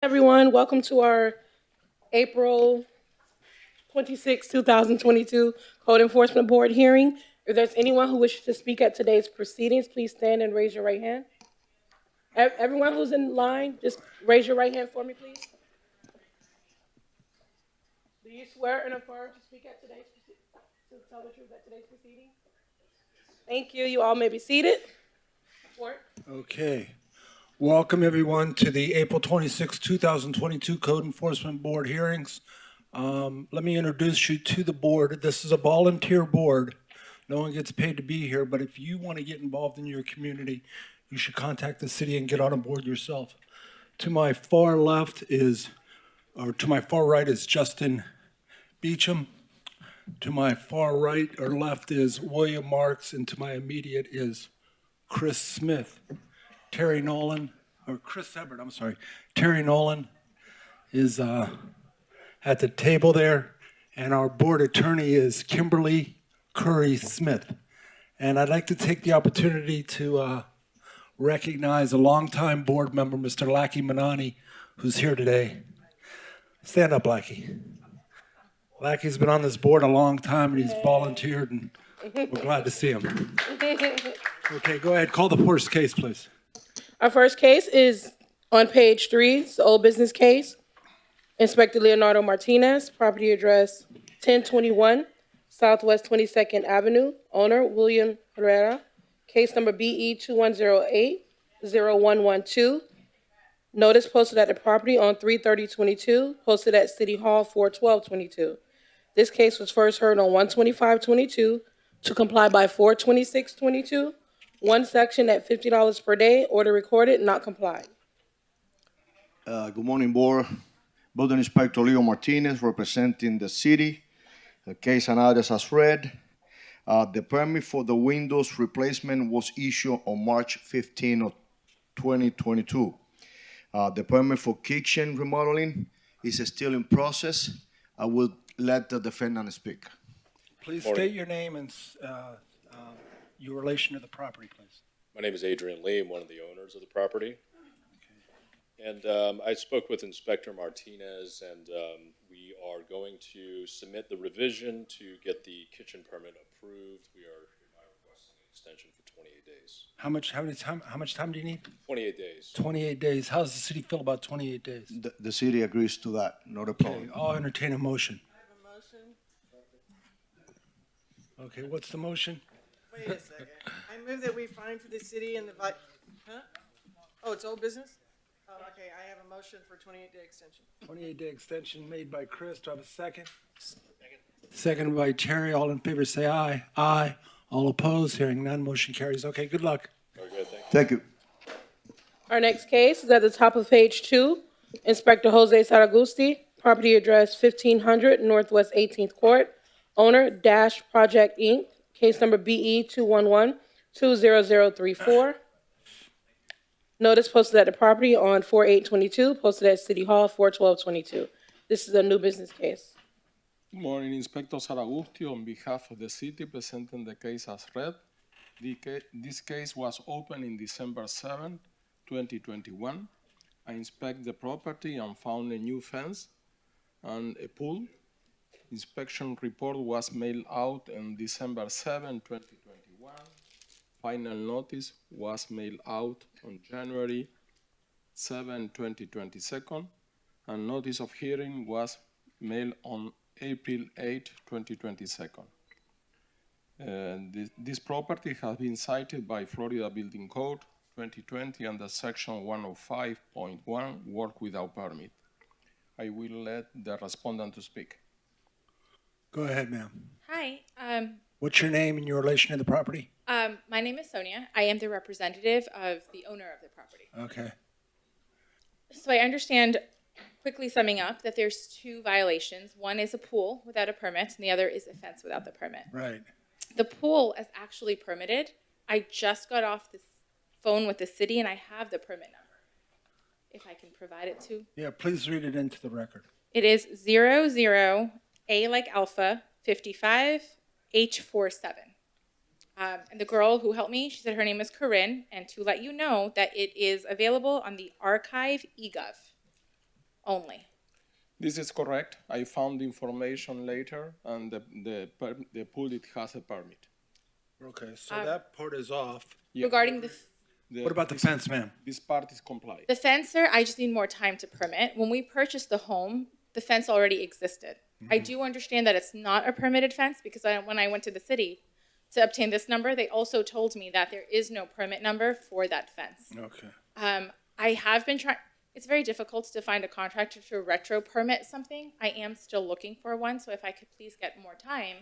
Everyone, welcome to our April 26, 2022 Code Enforcement Board hearing. If there's anyone who wishes to speak at today's proceedings, please stand and raise your right hand. Everyone who's in line, just raise your right hand for me, please. Do you swear and affirm to speak at to tell the truth at today's proceeding? Thank you. You all may be seated. Report. Okay. Welcome, everyone, to the April 26, 2022 Code Enforcement Board hearings. Let me introduce you to the board. This is a volunteer board. No one gets paid to be here, but if you want to get involved in your community, you should contact the city and get on a board yourself. To my far right is Justin Beecham. To my far right or left is William Marks, and to my immediate is Chris Smith. Terry Nolan is at the table there, and our board attorney is Kimberly Curry Smith. And I'd like to take the opportunity to recognize a longtime board member, Mr. Lackey Manani, who's here today. Stand up, Lackey. Lackey's been on this board a long time, and he's volunteered, and we're glad to see him. Okay, go ahead. Call the first case, please. Our first case is on page 3. It's the old business case. Inspector Leonardo Martinez, property address 1021 Southwest 22nd Avenue. Owner William Herrera. Case number BE 2108-0112. Notice posted at the property on 3/30/22. Posted at City Hall 4/12/22. This case was first heard on 1/25/22 to comply by 4/26/22. One section at $50 per day. Order recorded, not complied. Good morning, Board. Building Inspector Leo Martinez representing the city. The case and address as read. The permit for the windows replacement was issued on March 15 of 2022. The permit for kitchen remodeling is still in process. I will let the defendant speak. Please state your name and your relation to the property, please. My name is Adrian Lee. I'm one of the owners of the property. And I spoke with Inspector Martinez, and we are going to submit the revision to get the kitchen permit approved. We are hereby requesting an extension for 28 days. How much time do you need? 28 days. 28 days. How does the city feel about 28 days? The city agrees to that, not a problem. Okay, I'll entertain a motion. I have a motion. Okay, what's the motion? Wait a second. I move that we fine for the city and the huh? Oh, it's old business? Oh, okay, I have a motion for 28-day extension. 28-day extension made by Chris. Do I have a second? Second by Terry. All in favor say aye. Aye. All opposed? Hearing none, motion carries. Okay, good luck. Very good, thank you. Thank you. Our next case is at the top of page 2. Inspector Jose Saragusti, property address 1500 Northwest 18th Court. Owner Dash Project Inc. Case number BE 211-20034. Notice posted at the property on 4/8/22. Posted at City Hall 4/12/22. This is a new business case. Good morning, Inspector Saragusti, on behalf of the city, presenting the case as read. This case was opened in December 7, 2021. I inspected the property and found a new fence and a pool. Inspection report was mailed out on December 7, 2021. Final notice was mailed out on January 7, 2022, and notice of hearing was mailed on April 8, 2022. This property has been cited by Florida Building Code 2020 under Section 105.1, work without permit. I will let the respondent to speak. Go ahead, ma'am. Hi, What's your name and your relation to the property? my name is Sonia. I am the representative of the owner of the property. Okay. So I understand, quickly summing up, that there's 2 violations. One is a pool without a permit, and the other is a fence without the permit. Right. The pool is actually permitted. I just got off the phone with the city, and I have the permit number, if I can provide it to. Yeah, please read it into the record. It is 00A like Alpha 55H47. And the girl who helped me, she said her name is Corinne, and to let you know that it is available on the archive eGov. only. This is correct. I found information later, and the pool, it has a permit. Okay, so that part is off. Yeah. Regarding What about the fence, ma'am? This part is compliant. the fence, sir, I just need more time to permit. When we purchased the home, the fence already existed. I do understand that it's not a permitted fence because when I went to the city to obtain this number, they also told me that there is no permit number for that fence. Okay. I have been trying, it's very difficult to find a contractor to retro permit something. I am still looking for one, so if I could please get more time,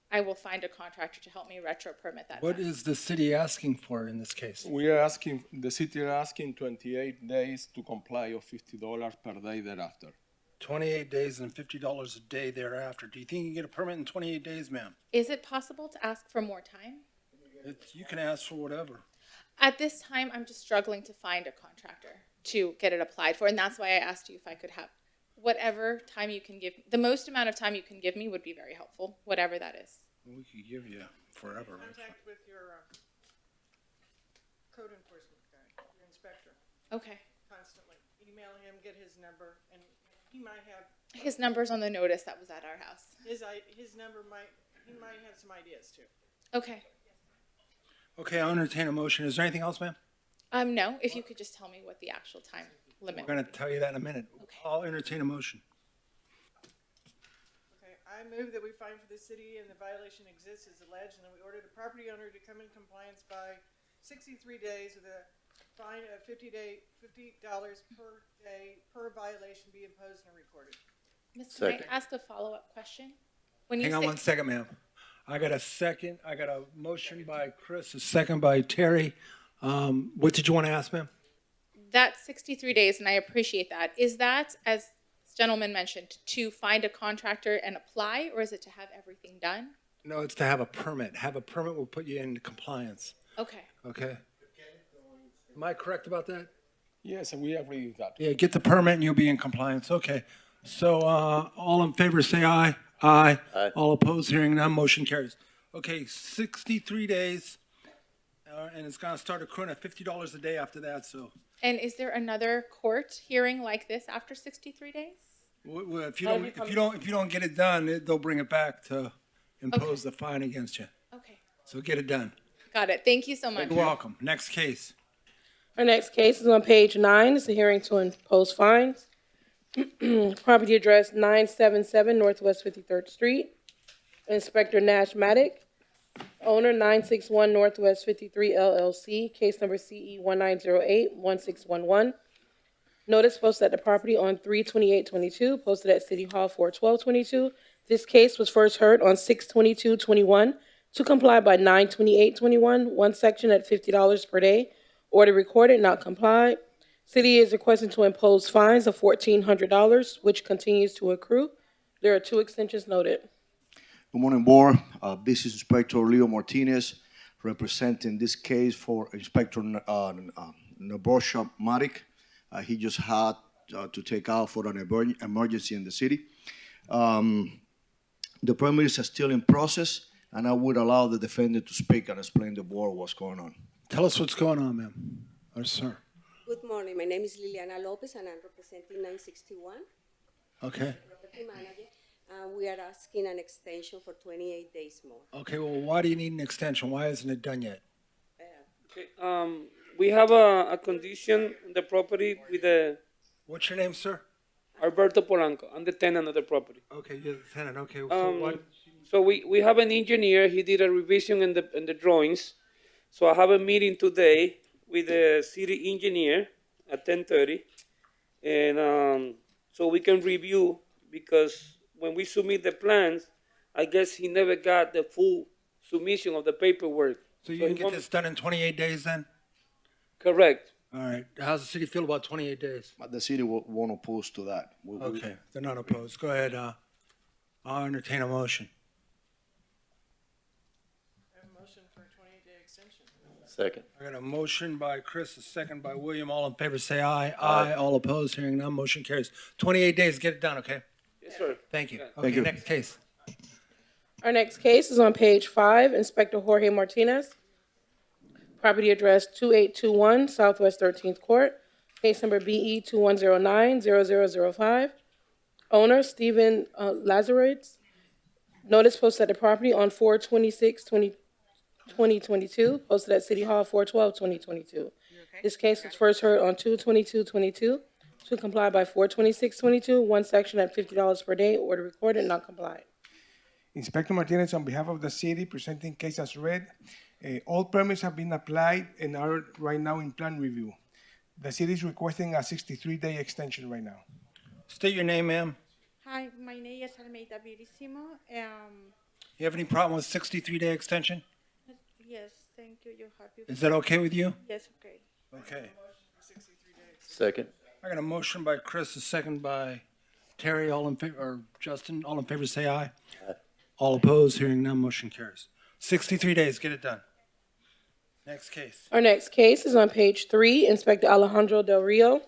I will find a contractor to help me retro permit that What fence. is the city asking for in this case? The city are asking 28 days to comply of $50 per day thereafter. 28 days and $50 a day thereafter. Do you think you can get a permit in 28 days, ma'am? Is it possible to ask for more time? You can ask for whatever. At this time, I'm just struggling to find a contractor to get it applied for, and that's why I asked you if I could have whatever time you can give. The most amount of time you can give me would be very helpful, whatever that is. We could give you forever. Contact with your code enforcement guy, your inspector, Okay. constantly. Email him, get his number, and he might have, His number's on the notice that was at our house. his number he might have some ideas too. Okay. Okay, I'll entertain a motion. Is there anything else, ma'am? No, if you could just tell me what the actual time limit. We're going to tell you that in a minute. Okay. I'll entertain a motion. Okay, I move that we find for the city and the violation exists as alleged, and that we order the property owner to come in compliance by 63 days with a fine of $50 per day per violation be imposed and recorded. Miss, can I ask a follow-up question? When you Hang on say, 1 second, ma'am. I got a second. I got a motion by Chris, a second by Terry. What did you want to ask, ma'am? that's 63 days, and I appreciate that. Is that, as this gentleman mentioned, to find a contractor and apply, or is it to have everything done? No, it's to have a permit. Have a permit will put you in compliance. Okay. Okay? Am I correct about that? Yes, we agree with that. Yeah, get the permit and you'll be in compliance. Okay. So, all in favor say aye. Aye. Aye. All opposed, hearing none, motion carries. Okay, 63 days, and it's gonna start accruing at $50 a day after that, so. And is there another court hearing like this after 63 days? If you don't get it done, they'll bring it back to impose the fine against you. Okay. So get it done. Got it. Thank you so much. You're welcome. Next case. Our next case is on page 9. It's a hearing to impose fines. Property address 977 Northwest 53rd Street. Inspector Nash Maddock. Owner 961 Northwest 53 LLC. Case number CE 1908-1611. Notice posted at the property on 3/28/22. Posted at City Hall 4/12/22. This case was first heard on 6/22/21. To comply by 9/28/21. One section at $50 per day. Order recorded, not complied. City is requesting to impose fines of $1,400, which continues to accrue. There are 2 extensions noted. Good morning, Board. This is Inspector Leo Martinez, representing this case for Inspector Nabrosha Marik. He just had to take out for an emergency in the city. The permit is still in process, and I would allow the defendant to speak and explain to the Board what's going on. Tell us what's going on, ma'am. Or sir. Good morning. My name is Liliana Lopez, and I'm representing 961, Okay. property manager. We are asking an extension for 28 days more. Okay, well, why do you need an extension? Why isn't it done yet? Okay, we have a condition on the property with the What's your name, sir? Alberto Polanco. I'm the tenant of the property. Okay, you're the tenant. Okay, so what? So we have an engineer. He did a revision in the drawings. So I have a meeting today with the city engineer at 10:30, and so we can review, because when we submit the plans, I guess he never got the full submission of the paperwork. So you he can get won't- this done in 28 days then? Correct. All right. How's the city feel about 28 days? But the city won't oppose to that. Okay, they're not opposed. Go ahead. I'll entertain a motion. I have a motion for a 28-day extension. Second. I got a motion by Chris, a second by William. All in favor, say aye. Aye. All opposed, hearing none, motion carries. 28 days, get it done, okay? Yes, sir. Thank you. Yeah. Okay, you. next case. Our next case is on page 5. Inspector Jorge Martinez. Property address 2821 Southwest 13th Court. Case number BE 2109-0005. Owner Stephen Lazarovic. Notice posted at the property on 4/26/2022, posted at City Hall 4/12/2022. This case was first heard on 2/22/22. To comply by 4/26/22, one section at $50 per day, order recorded, not complied. Inspector Martinez, on behalf of the city, presenting case as read. All permits have been applied and are right now in plan review. The city is requesting a 63-day extension right now. State your name, ma'am. Hi, my name is Almeida Virissimo. You have any problem with 63-day extension? Yes, thank you. You're happy. Is that okay with you? Yes, okay. Okay. Second. I got a motion by Chris, a second by Terry. All in favor, or Justin, all in favor, say aye. All opposed, hearing none, motion carries. 63 days, get it done. Next case. Our next case is on page 3, Inspector Alejandro Del Rio.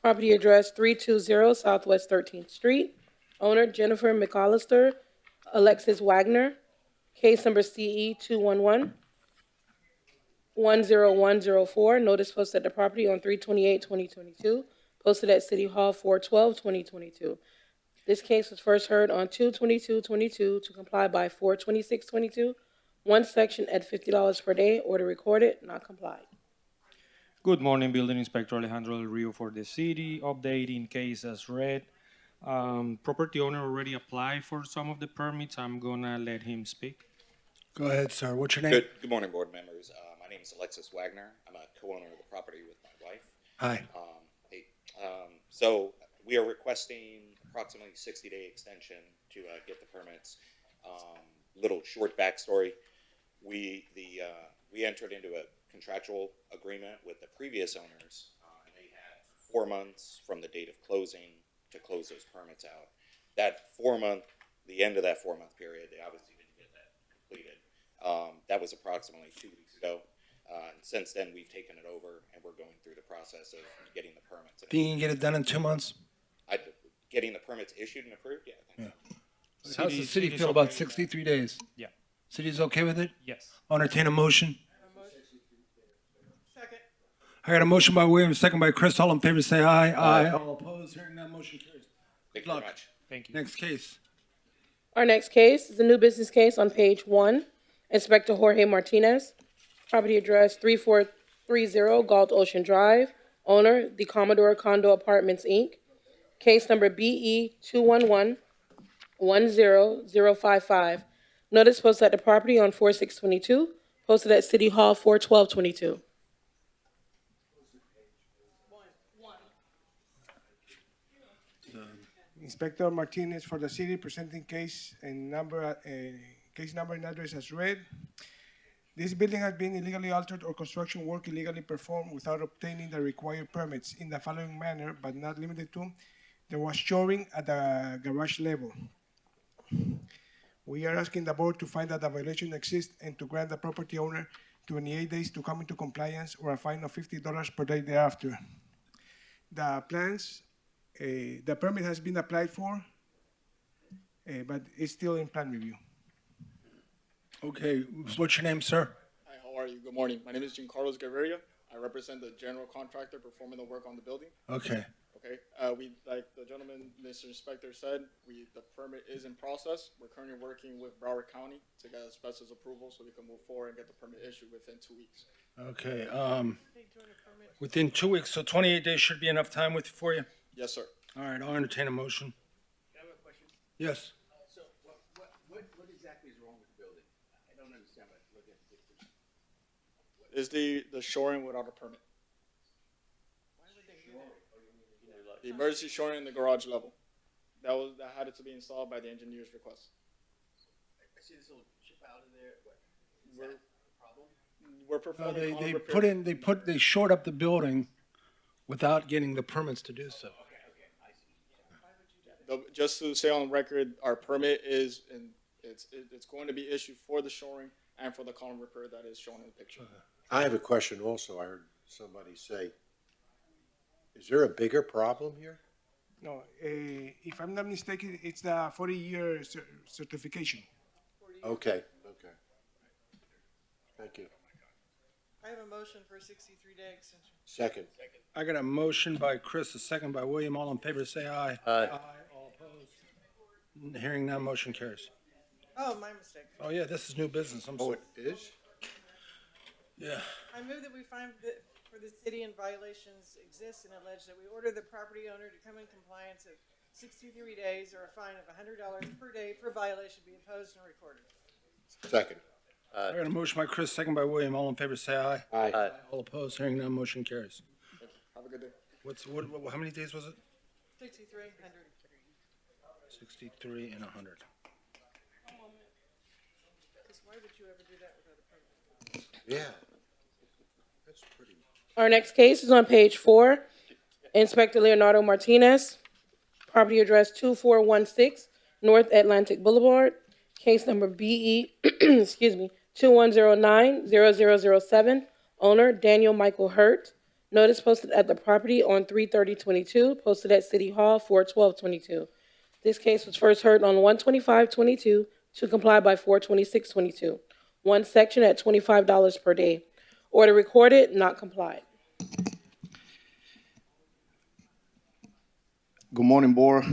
Property address 320 Southwest 13th Street. Owner Jennifer McAllister, Alexis Wagner. Case number CE 211-10104. Notice posted at the property on 3/28/2022. Posted at City Hall 4/12/2022. This case was first heard on 2/22/22 to comply by 4/26/22. One section at $50 per day, order recorded, not complied. Good morning, Building Inspector Alejandro Del Rio for the city, updating case as read. Property owner already applied for some of the permits. I'm gonna let him speak. Go ahead, sir. What's your name? Good morning, board members. My name is Alexis Wagner. I'm a co-owner of the property with my wife. Hi. Hey, so we are requesting approximately 60-day extension to get the permits. Little short backstory. We entered into a contractual agreement with the previous owners, and they had 4 months from the date of closing to close those permits out. The end of that 4-month period, they obviously didn't get that completed. That was approximately 2 weeks ago. And since then, we've taken it over, and we're going through the process of getting the permits. Think you can get it done in 2 months? Getting the permits issued and approved, yeah, I think so. How's the city city's feel about okay with 63 days? Yeah. City's okay with it? Yes. I'll entertain a motion. Second. I got a motion by William, second by Chris. All in favor, say aye. Aye. All opposed, hearing none, motion carries. Thank you very much. Thank you. Next case. Our next case is a new business case on page 1. Inspector Jorge Martinez. Property address 3430 Galt Ocean Drive. Owner, the Commodore Condo Apartments, Inc. Case number BE 211-10055. Notice posted at the property on 4/6/22. Posted at City Hall 4/12/22. Inspector Martinez for the city, presenting case number and address as read. This building has been illegally altered or construction work illegally performed without obtaining the required permits in the following manner, but not limited to: there was shoring at the garage level. We are asking the board to find that the violation exists and to grant the property owner 28 days to come into compliance or a fine of $50 per day thereafter. The permit has been applied for, but it's still in plan review. Okay, what's your name, sir? Hi, how are you? Good morning. My name is Giancarlos Gaviria. I represent the general contractor performing the work on the building. Okay. Okay, like the gentleman, Mr. Inspector said, the permit is in process. We're currently working with Broward County to get asbestos approval so we can move forward and get the permit issued within 2 weeks. Okay, within 2 weeks, so 28 days should be enough time for you? Yes, sir. All right, I'll entertain a motion. I have a question. Yes. So what exactly is wrong with the building? I don't understand what I'm looking at the pictures. Is the shoring without a permit? The emergency shoring in the garage level. That had it to be installed by the engineer's request. I see this little chip out of there. What, is that a problem? We're performing They shored up the building without getting the permits to do so. Just to say on record, our permit is it's going to be issued for the shoring and for the column repair that is shown in the picture. I have a question also. I heard somebody say, is there a bigger problem here? No, if I'm not mistaken, it's the 40-year certification. Okay. Thank you. I have a motion for a 63-day extension. Second. I got a motion by Chris, a second by William. All in favor, say aye. Aye. All opposed? Hearing none, motion carries. Oh, my mistake. Oh, yeah, this is new business. I'm Oh, sorry. it is? Yeah. I move that we find that for the city and violations exist and allege that we order the property owner to come in compliance of 63 days or a fine of $100 per day per violation be imposed and recorded. Second. I got a motion by Chris, second by William. All in favor, say aye. Aye. All opposed? Hearing none, motion carries. Have a good day. How many days was it? 6300. 63 and 100. Because why would you ever do that without a permit? Yeah. That's pretty. Our next case is on page 4. Inspector Leonardo Martinez, property address 2416 North Atlantic Boulevard, case number BE, excuse me, 2109-0007, owner Daniel Michael Hurt. Notice posted at the property on 3/30/22, posted at City Hall 4/12/22. This case was first heard on 1/25/22 to comply by 4/26/22. One section at $25 per day. Order recorded, not complied. Good morning, Board.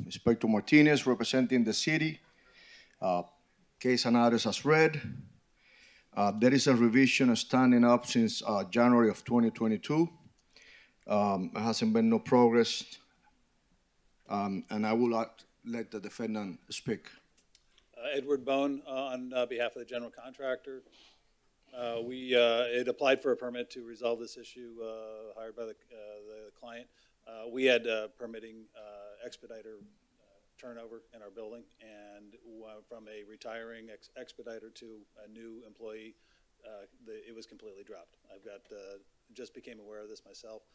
Inspector Martinez representing the city. Case and address as read. There is a revision standing up since January of 2022. There hasn't been no progress, and I will let the defendant speak. Edward Bone on behalf of the general contractor. It applied for a permit to resolve this issue hired by the client. We had permitting expediter turnover in our building, and from a retiring expediter to a new employee, it was completely dropped. Just became aware of this myself,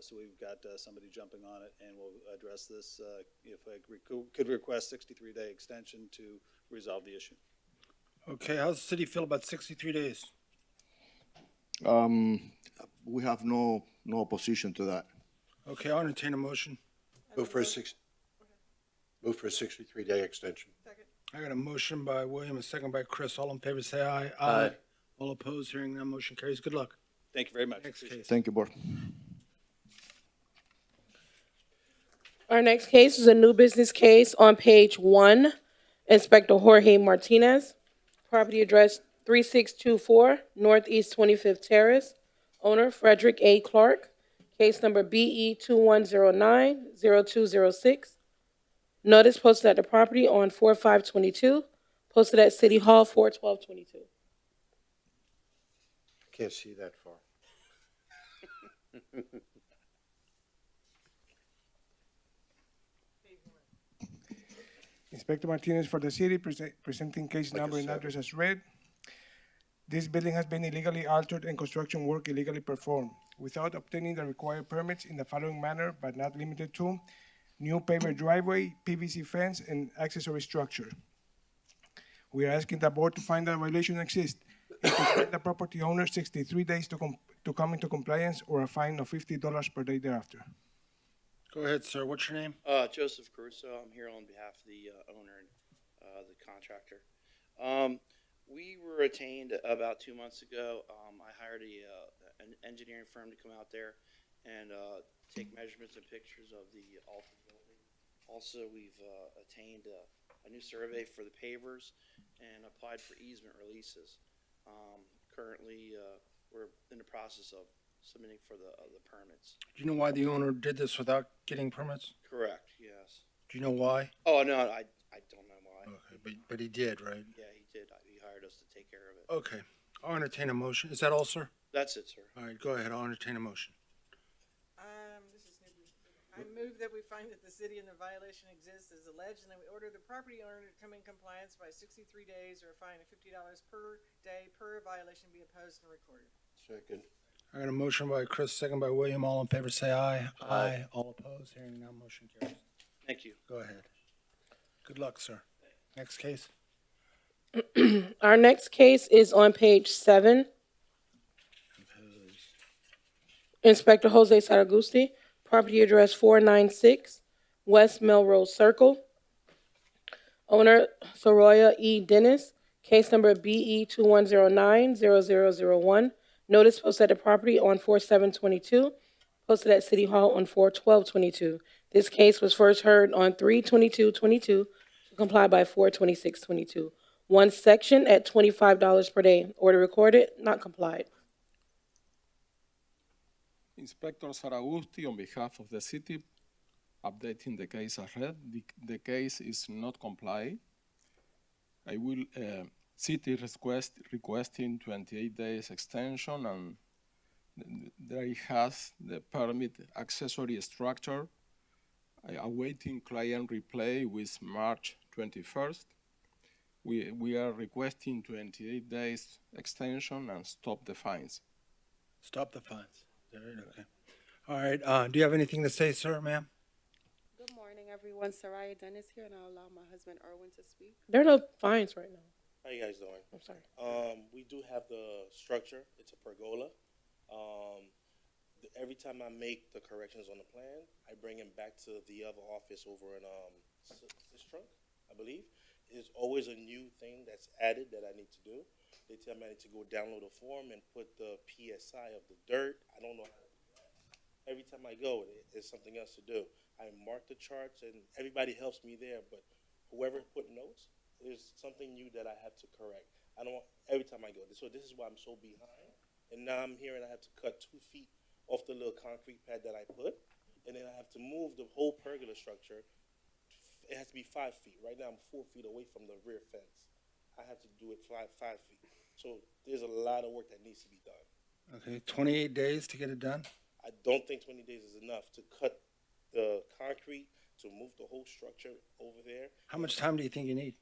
so we've got somebody jumping on it, and we'll address this if I could request 63-day extension to resolve the issue. Okay, how's the city feel about 63 days? We have no opposition to that. Okay, I'll entertain a motion. Move for a 63-day extension. Second. I got a motion by William, a second by Chris. All in favor, say aye. Aye. All opposed? Hearing none, motion carries. Good luck. Thank you very much. Next Appreciate it. case. Thank you, Board. Our next case is a new business case on page 1. Inspector Jorge Martinez, property address 3624 Northeast 25th Terrace, owner Frederick A. Clark, case number BE 2109-0206. Notice posted at the property on 4/5/22, posted at City Hall 4/12/22. I can't see that far. Inspector Martinez for the city, presenting case number and address as read. This building has been illegally altered and construction work illegally performed without obtaining the required permits in the following manner, but not limited to: new paver driveway, PVC fence, and accessory structure. We are asking the board to find that violation exists and to grant the property owner 63 days to come into compliance or a fine of $50 per day thereafter. Go ahead, sir. What's your name? Joseph Caruso. I'm here on behalf of the owner and the contractor. We were retained about 2 months ago. I hired an engineering firm to come out there and take measurements and pictures of the altered building. Also, we've attained a new survey for the pavers and applied for easement releases. Currently, we're in the process of submitting for the permits. Do you know why the owner did this without getting permits? Correct, yes. Do you know why? Oh, no, I don't know why. Okay, but he did, right? Yeah, he did. He hired us to take care of it. Okay. I'll entertain a motion. Is that all, sir? That's it, sir. All right, go ahead. I'll entertain a motion. This is new business. I move that we find that the city and the violation exists as alleged, and that we order the property owner to come in compliance by 63 days or a fine of $50 per day per violation be imposed and recorded. Second. I got a motion by Chris, second by William. All in favor, say aye. Aye. All opposed? Hearing none, motion carries. Thank you. Go ahead. Good luck, sir. Next case. Our next case is on page 7. Inspector Jose Saragusti, property address 496 West Melrose Circle. Owner Soroya E. Dennis, case number BE 2109-0001, Notice posted at the property on 4/7/22, posted at City Hall on 4/12/22. This case was first heard on 3/22/22 to comply by 4/26/22. One section at $25 per day. Order recorded, not complied. Inspector Saragusti, on behalf of the city, updating the case as read. The case is not complied. I will, city requesting 28 days extension, and there it has the permit accessory structure. Awaiting client replay with March 21st. We are requesting 28 days extension and stop the fines. Stop the fines. Is that right? Okay. All right, do you have anything to say, sir, ma'am? Good morning, everyone. Soraya Dennis here, and I'll allow my husband Erwin to speak. There are no fines right now. How you guys doing? I'm sorry. We do have the structure. It's a pergola. Every time I make the corrections on the plan, I bring him back to the other office over in Sistrunk, I believe. There's always a new thing that's added that I need to do. They tell me I need to go download a form and put the PSI of the dirt. I don't know how to do that. Every time I go, there's something else to do. I mark the charts, and everybody helps me there, but whoever put notes, there's something new that I have to correct. I don't want, every time I go. So this is why I'm so behind. And now I'm here and I have to cut 2 feet off the little concrete pad that I put. And then I have to move the whole pergola structure. It has to be 5 feet. Right now I'm 4 feet away from the rear fence. I have to do it 5 feet. So there's a lot of work that needs to be done. Okay, 28 days to get it done? I don't think 20 days is enough to cut the concrete, to move the whole structure over there. How much time do you think you need?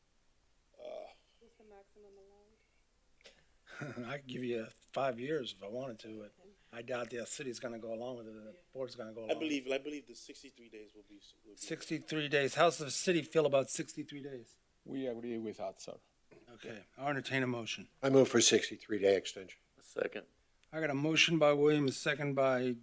What's the maximum allowed? I could give you 5 years if I wanted to, but I doubt the city's gonna go along with it, the board's gonna go along. I believe the 63 days will be. 63 days. How's the city feel about 63 days? We agree with that, sir. Okay, I'll entertain a motion. I move for 63-day extension. Second. I got a motion by William, a second by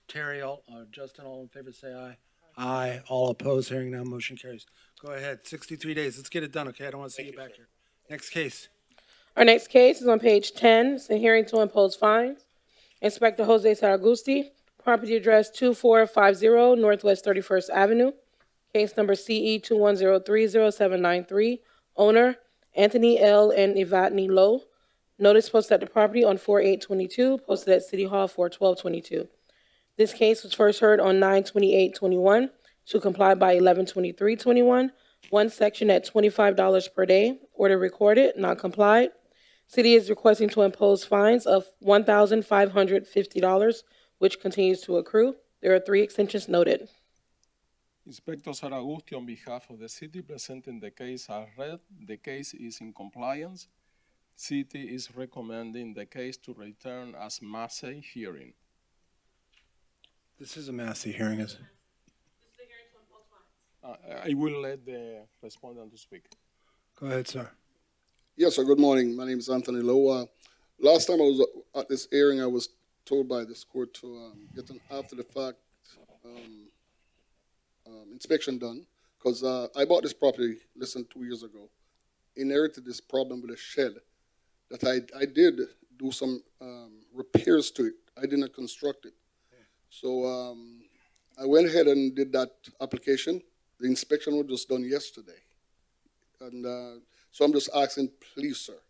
Terry. Justin, all in favor, say aye. Aye. All opposed, hearing none, motion carries. Go ahead, 63 days. Let's get it done, okay? I don't want to see you back here. Next case. Our next case is on page 10. It's a hearing to impose fines. Inspector Jose Saragusti, property address 2450 Northwest 31st Avenue. Case number CE 21030793. Owner, Anthony L. and Evatni Lowe. Notice posted at the property on 4/8/22, posted at City Hall 4/12/22. This case was first heard on 9/28/21 to comply by 11/23/21. One section at $25 per day. Order recorded, not complied. City is requesting to impose fines of $1,550, which continues to accrue. There are 3 extensions noted. Inspector Saragusti, on behalf of the city, presenting the case as read. The case is in compliance. City is recommending the case to return as Massey hearing. This is a Massey hearing, is it? I will let the respondent to speak. Go ahead, sir. Yes, sir. Good morning. My name is Anthony Lowe. Last time I was at this hearing, I was told by this court to get an after-the-fact inspection done, because I bought this property less than 2 years ago, inherited this problem with a shed that I did do some repairs to it. I did not construct it. So I went ahead and did that application. The inspection was just done yesterday. And so I'm just asking, please, sir,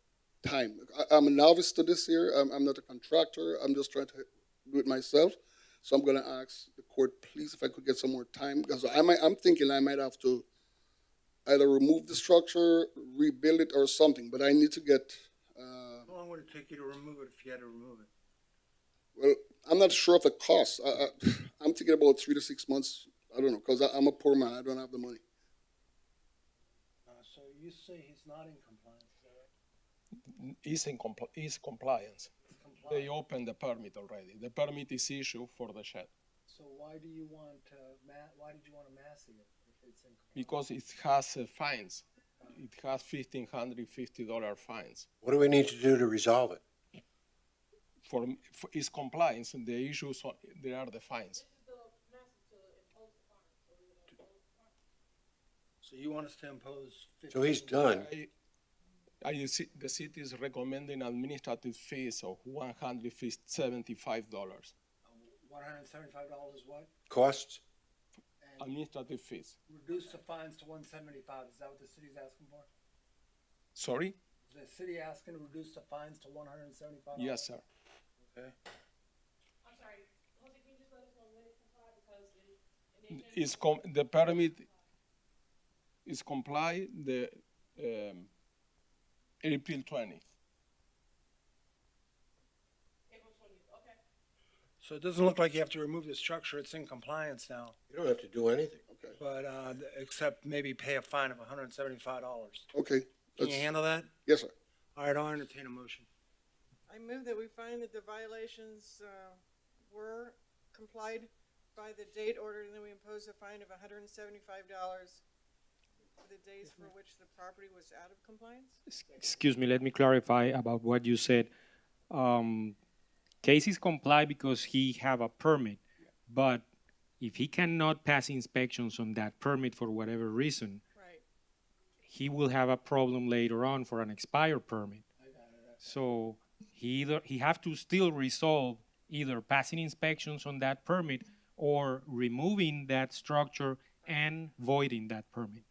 time. I'm a novice to this here. I'm not a contractor. I'm just trying to do it myself. So I'm going to ask the court, please, if I could get some more time. Because I'm thinking I might have to either remove the structure, rebuild it, or something. But I need to get... How long would it take you to remove it if you had to remove it? Well, I'm not sure of the cost. I'm thinking about 3 to 6 months. I don't know, because I'm a poor man. I don't have the money. So you say he's not in compliance, is that right? Is compliance. They opened the permit already. The permit is issued for the shed. So why do you want why did you want to Massey it if it's in compliance? Because it has fines. It has $1,550 fines. What do we need to do to resolve it? For its compliance, the issues, there are the fines. So you want us to impose 15? So he's done. The city is recommending administrative fees of $175. $175 what? Costs? Administrative fees. Reduce the fines to 175. Is that what the city's asking for? Sorry? Is the city asking to reduce the fines to $175? Yes, sir. Okay. I'm sorry, Jose, can you just let us know when it's complied, because The permit is comply the April 20th. April 20th, okay. So it doesn't look like you have to remove the structure. It's in compliance now. You don't have to do anything. Okay. But, except maybe pay a fine of $175. Okay. Can you handle that? Yes, sir. All right, I'll entertain a motion. I move that we find that the violations were complied by the date ordered, and then we impose a fine of $175 for the days for which the property was out of compliance? Excuse me, let me clarify about what you said. Cases comply because he have a permit, but if he cannot pass inspections on that permit for whatever reason, Right. he will have a problem later on for an expired permit. So he have to still resolve either passing inspections on that permit or removing that structure and voiding that permit.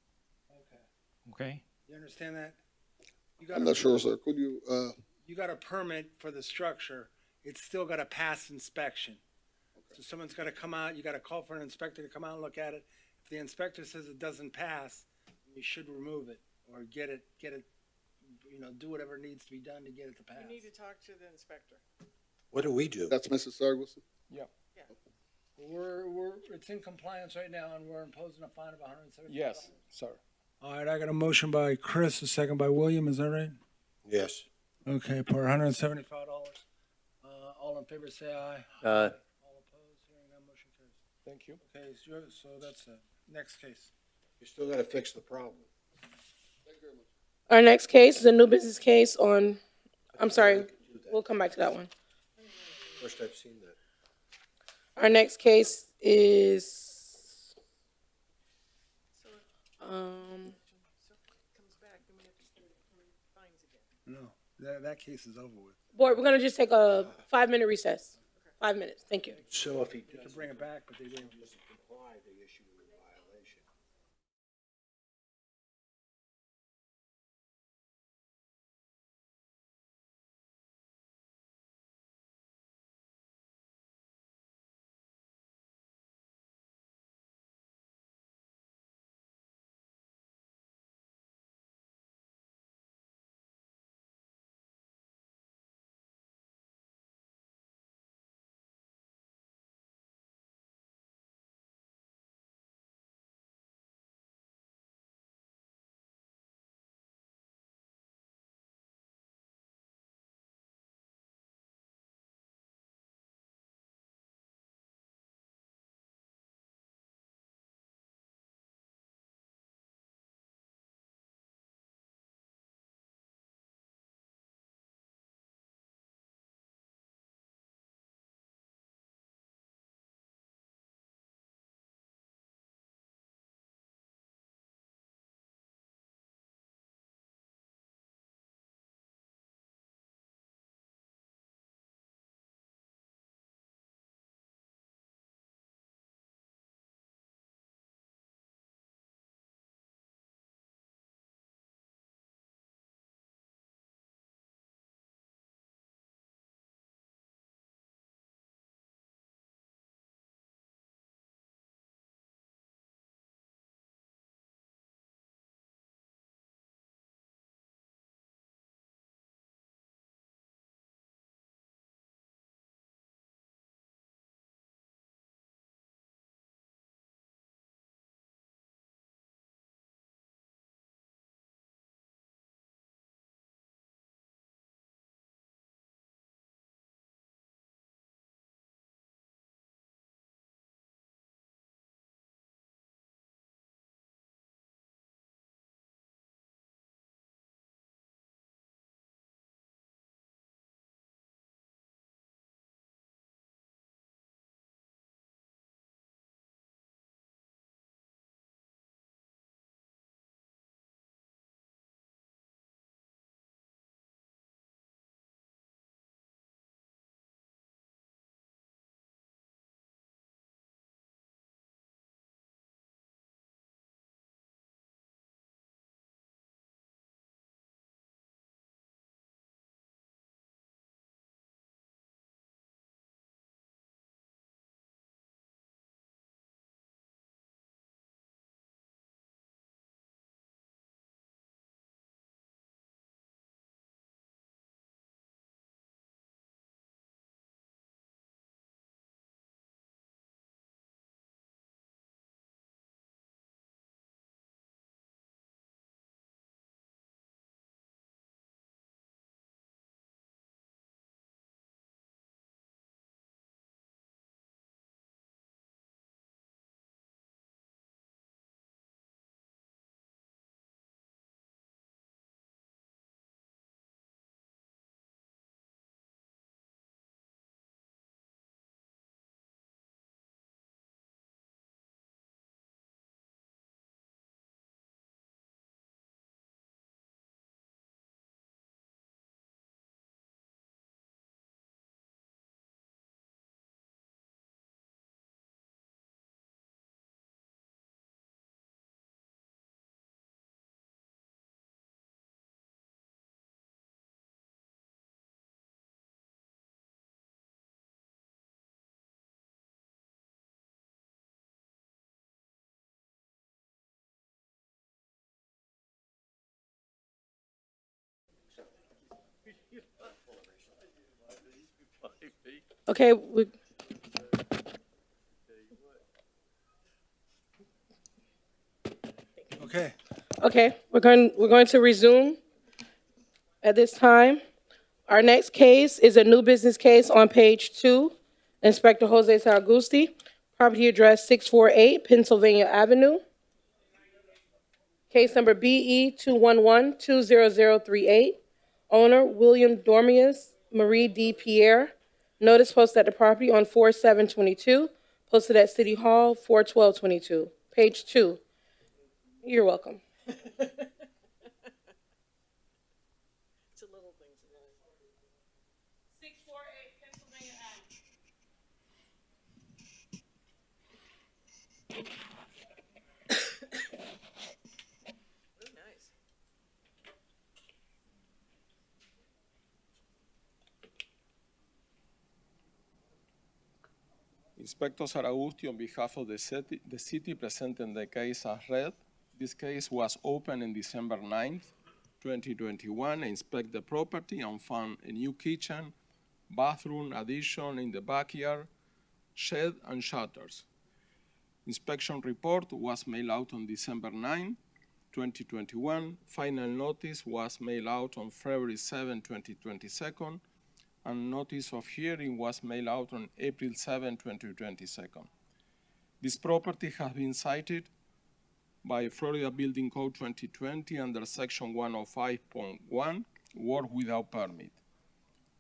Okay? You understand that? I'm not sure, sir. Could you, You got a permit for the structure. It's still got to pass inspection. So someone's got to come out, you got to call for an inspector to come out and look at it. If the inspector says it doesn't pass, you should remove it or get it, do whatever needs to be done to get it to pass. We need to talk to the inspector. What do we do? that's Mrs. Sarguson? Yeah. It's in compliance right now and we're imposing a fine of $175. Yes, sir. All right, I got a motion by Chris, a second by William, is that right? Yes. Okay, for $175. All in favor, say aye. All opposed, hearing none, motion carries. Thank you. Okay, so that's it. Next case. You still gotta fix the problem. Our next case is a new business case on, I'm sorry, we'll come back to that one. First I've seen that. Our next case is, Comes back, then we have to start accruing fines again. No, that case is over with. board, we're gonna just take a 5-minute recess. 5 minutes, thank you. So if he You can bring it back, but they didn't. doesn't comply, they issue a violation. Okay, Okay. okay, we're going to resume at this time. Our next case is a new business case on page 2. Inspector Jose Saragusti, property address 648 Pennsylvania Avenue. Case number BE 211-20038. Owner William Dormius, Marie D. Pierre. Notice posted at the property on 4/7/22. Posted at City Hall 4/12/22. Page 2. You're welcome. It's a little thing. 648 Pennsylvania Avenue. Very nice. Inspector Saragusti, on behalf of the city presenting the case as read. This case was opened on December 9th, 2021. I inspect the property and found a new kitchen, bathroom, addition in the backyard, shed, and shutters. Inspection report was mailed out on December 9, 2021. Final notice was mailed out on February 7, 2022, and notice of hearing was mailed out on April 7, 2022. This property has been cited by Florida Building Code 2020 under Section 105.1, work without permit.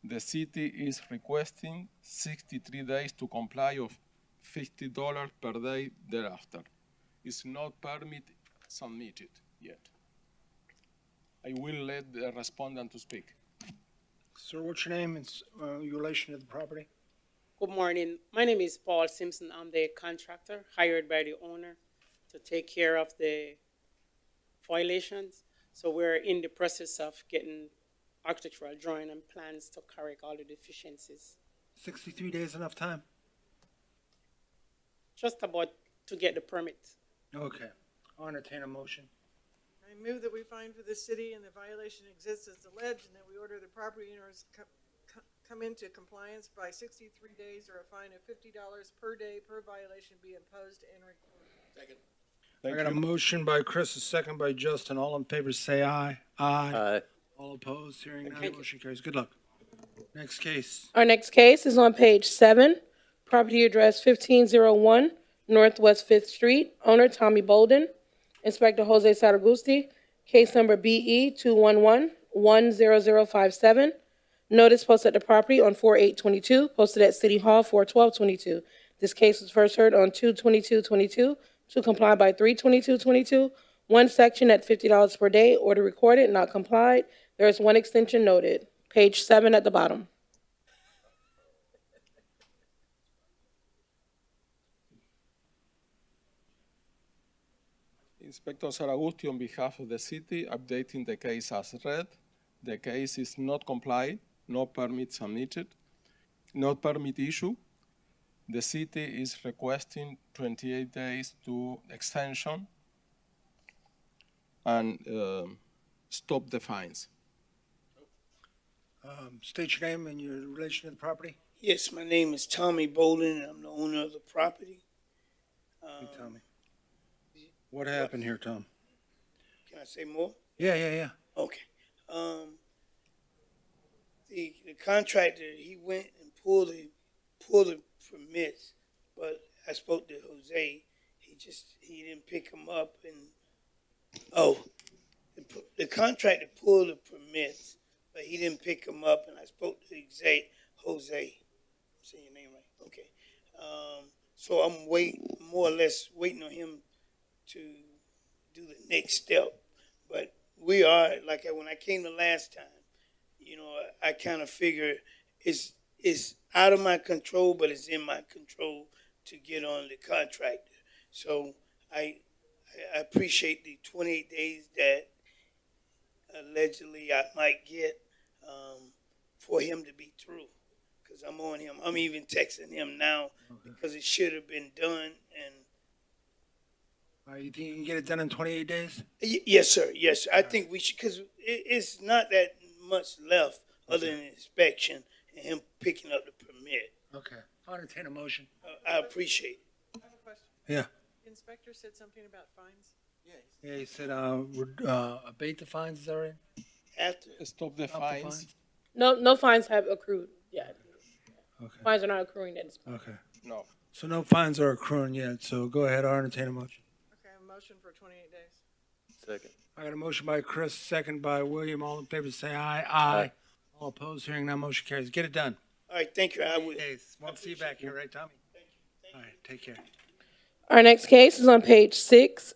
The city is requesting 63 days to comply of $50 per day thereafter. It's not permit submitted yet. I will let the respondent to speak. Sir, what's your name and your relation to the property? Good morning. My name is Paul Simpson. I'm the contractor hired by the owner to take care of the violations. So we're in the process of getting architectural drawing and plans to correct all the deficiencies. 63 days enough time? Just about to get the permit. Okay. I'll entertain a motion. I move that we find for the city and the violation exists as alleged, and that we order the property owners come into compliance by 63 days, or a fine of $50 per day per violation be imposed and recorded. Second. I got a motion by Chris, a second by Justin. All in favor say aye. Aye. All opposed, hearing none, motion carries. Good luck. Next case. Our next case is on page 7. Property address 1501 Northwest 5th Street. Owner Tommy Bolden. Inspector Jose Saragusti. Case number BE 211-10057. Notice posted at the property on 4/8/22. Posted at City Hall 4/12/22. This case was first heard on 2/22/22. To comply by 3/22/22. One section at $50 per day. Order recorded, not complied. There is one extension noted. Page 7 at the bottom. Inspector Saragusti, on behalf of the city, updating the case as read. The case is not complied, no permit submitted, no permit issue. The city is requesting 28 days to extension and stop the fines. State your name and your relation to the property. Yes, my name is Tommy Bolden, and I'm the owner of the property. Hey, Tommy. What happened here, Tom? Can I say more? Yeah. Okay. The contractor, he went and pulled the permits, but I spoke to Jose. He didn't pick them up, and the contractor pulled the permits, but he didn't pick them up, and I spoke to Jose. I'm saying your name right? Okay. So I'm more or less waiting on him to do the next step. But we are, like when I came the last time, I kind of figure it's out of my control, but it's in my control to get on the contractor. So I appreciate the 28 days that allegedly I might get for him to be through. Because I'm on him. I'm even texting him now because it should have been done. And You think you can get it done in 28 days? Yes, sir. Yes, sir. I think we should, because it's not that much left other than inspection and him picking up the permit. Okay. I'll entertain a motion. I appreciate. I have a question. Yeah. The inspector said something about fines. Yeah, he said, abate the fines, is that right? After. Stop the Stop the fines. No fines have accrued yet. Okay. Fines are not accruing at this point. Okay. No. So no fines are accruing yet, so go ahead, I'll entertain a motion. Okay, a motion for 28 days. Second. I got a motion by Chris, second by William. All in favor, say aye. Aye. All opposed, hearing none, motion carries. Get it done. All right, thank you. I will. Days. Won't see you back here, right, Tommy? All right, take care. Our next case is on page 6.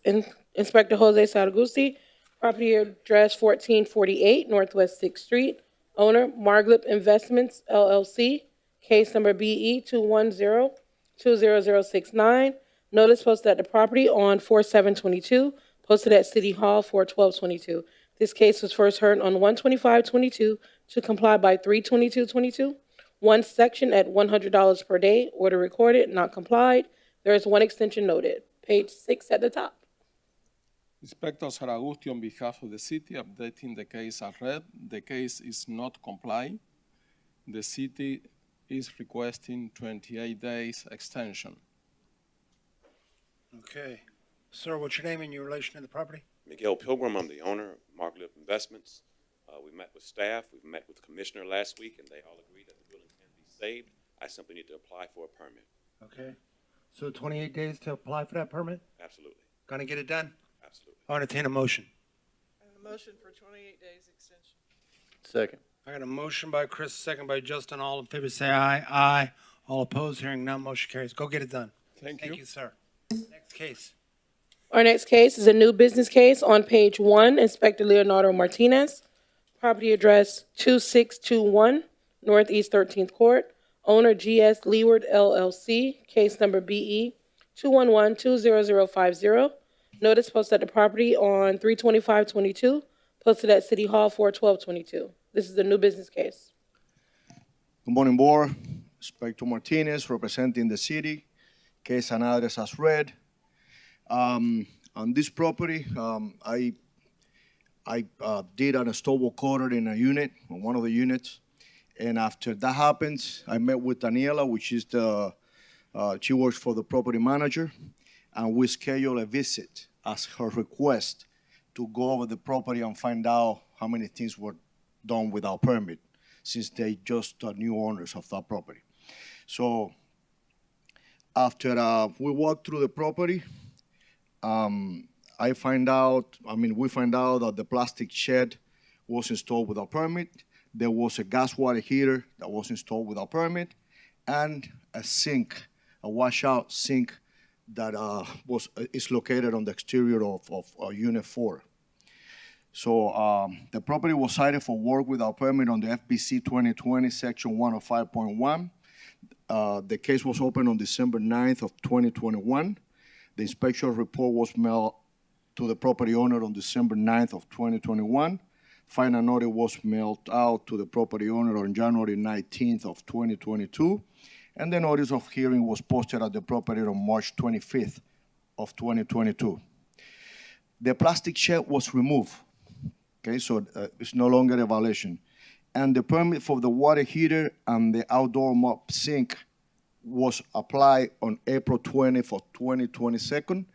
Inspector Jose Saragusti, property address 1448 Northwest 6th Street. Owner, Marglip Investments, LLC. Case number BE 210-20069. Notice posted at the property on 4/7/22. Posted at City Hall 4/12/22. This case was first heard on 1/25/22 to comply by 3/22/22. One section at $100 per day. Order recorded, not complied. There is one extension noted. Page 6 at the top. Inspector Saragusti, on behalf of the city, updating the case as read. The case is not comply. The city is requesting 28 days extension. Okay. Sir, what's your name and your relation to the property? Miguel Pilgrim, I'm the owner of Marklip Investments. We met with staff, we've met with the commissioner last week, and they all agreed that the building can be saved. I simply need to apply for a permit. Okay. So 28 days to apply for that permit? Absolutely, Gonna get it done? absolutely. I'll entertain a motion. I have a motion for 28 days extension. Second. I got a motion by Chris, second by Justin. All in favor, say aye. Aye. All opposed, hearing none, motion carries. Go get it done. Thank Thank you. you, sir. Next case. Our next case is a new business case on page 1. Inspector Leonardo Martinez. Property address 2621 Northeast 13th Court. Owner GS Leeward LLC. Case number BE 211-20050. Notice posted at the property on 3/25/22. Posted at City Hall 4/12/22. This is a new business case. Good morning, Board. Inspector Martinez, representing the city. Case and address as read. On this property, I did an stove quarter in a unit, on one of the units. And after that happens, I met with Daniela, which is she works for the property manager. And we scheduled a visit as her request to go over the property and find out how many things were done without permit, since they just new owners of that property. So after we walked through the property, we find out that the plastic shed was installed without permit. There was a gas water heater that was installed without permit, and a sink, a washout sink that is located on the exterior of Unit 4. So the property was cited for work without permit on the FBC 2020, Section 105.1. The case was opened on December 9th of 2021. The inspection report was mailed to the property owner on December 9th of 2021. Final notice was mailed out to the property owner on January 19th of 2022. And the notice of hearing was posted at the property on March 25th of 2022. The plastic shed was removed. Okay, so it's no longer a violation. And the permit for the water heater and the outdoor mop sink was applied on April 20th of 2022.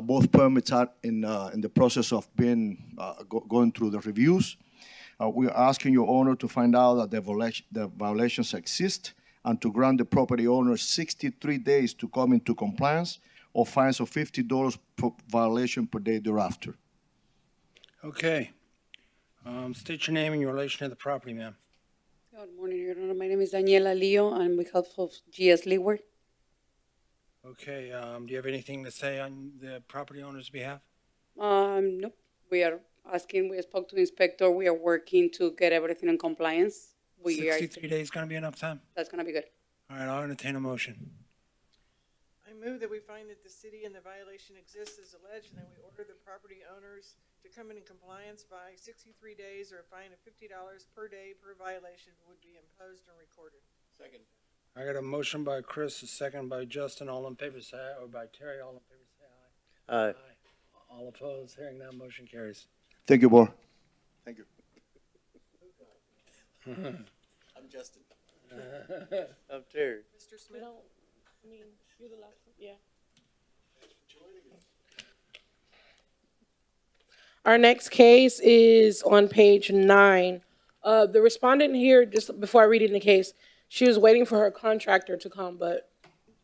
Both permits are in the process of being going through the reviews. We are asking your owner to find out that the violations exist and to grant the property owner 63 days to come into compliance or fines of $50 per violation per day thereafter. Okay. State your name and your relation to the property, ma'am. Good morning, Your Honor. My name is Daniela Leo. I'm with help of GS Leeward. Okay, do you have anything to say on the property owner's behalf? Nope. We are asking, we spoke to the inspector. We are working to get everything in compliance. 63 days gonna be enough time? That's gonna be good. All right, I'll entertain a motion. I move that we find that the city and the violation exists as alleged, and that we order the property owners to come in compliance by 63 days, or a fine of $50 per day per violation would be imposed and recorded. Second. I got a motion by Chris, a second by Justin. All in favor, say aye. Or by Terry, all in favor, say aye. Aye. All opposed, hearing none, motion carries. Thank you, Board. Thank you. I'm Justin. I'm Terry. Mr. Smith? I mean, you're the last one, yeah. Our next case is on page 9. The respondent here, just before I read it in the case, she was waiting for her contractor to come, but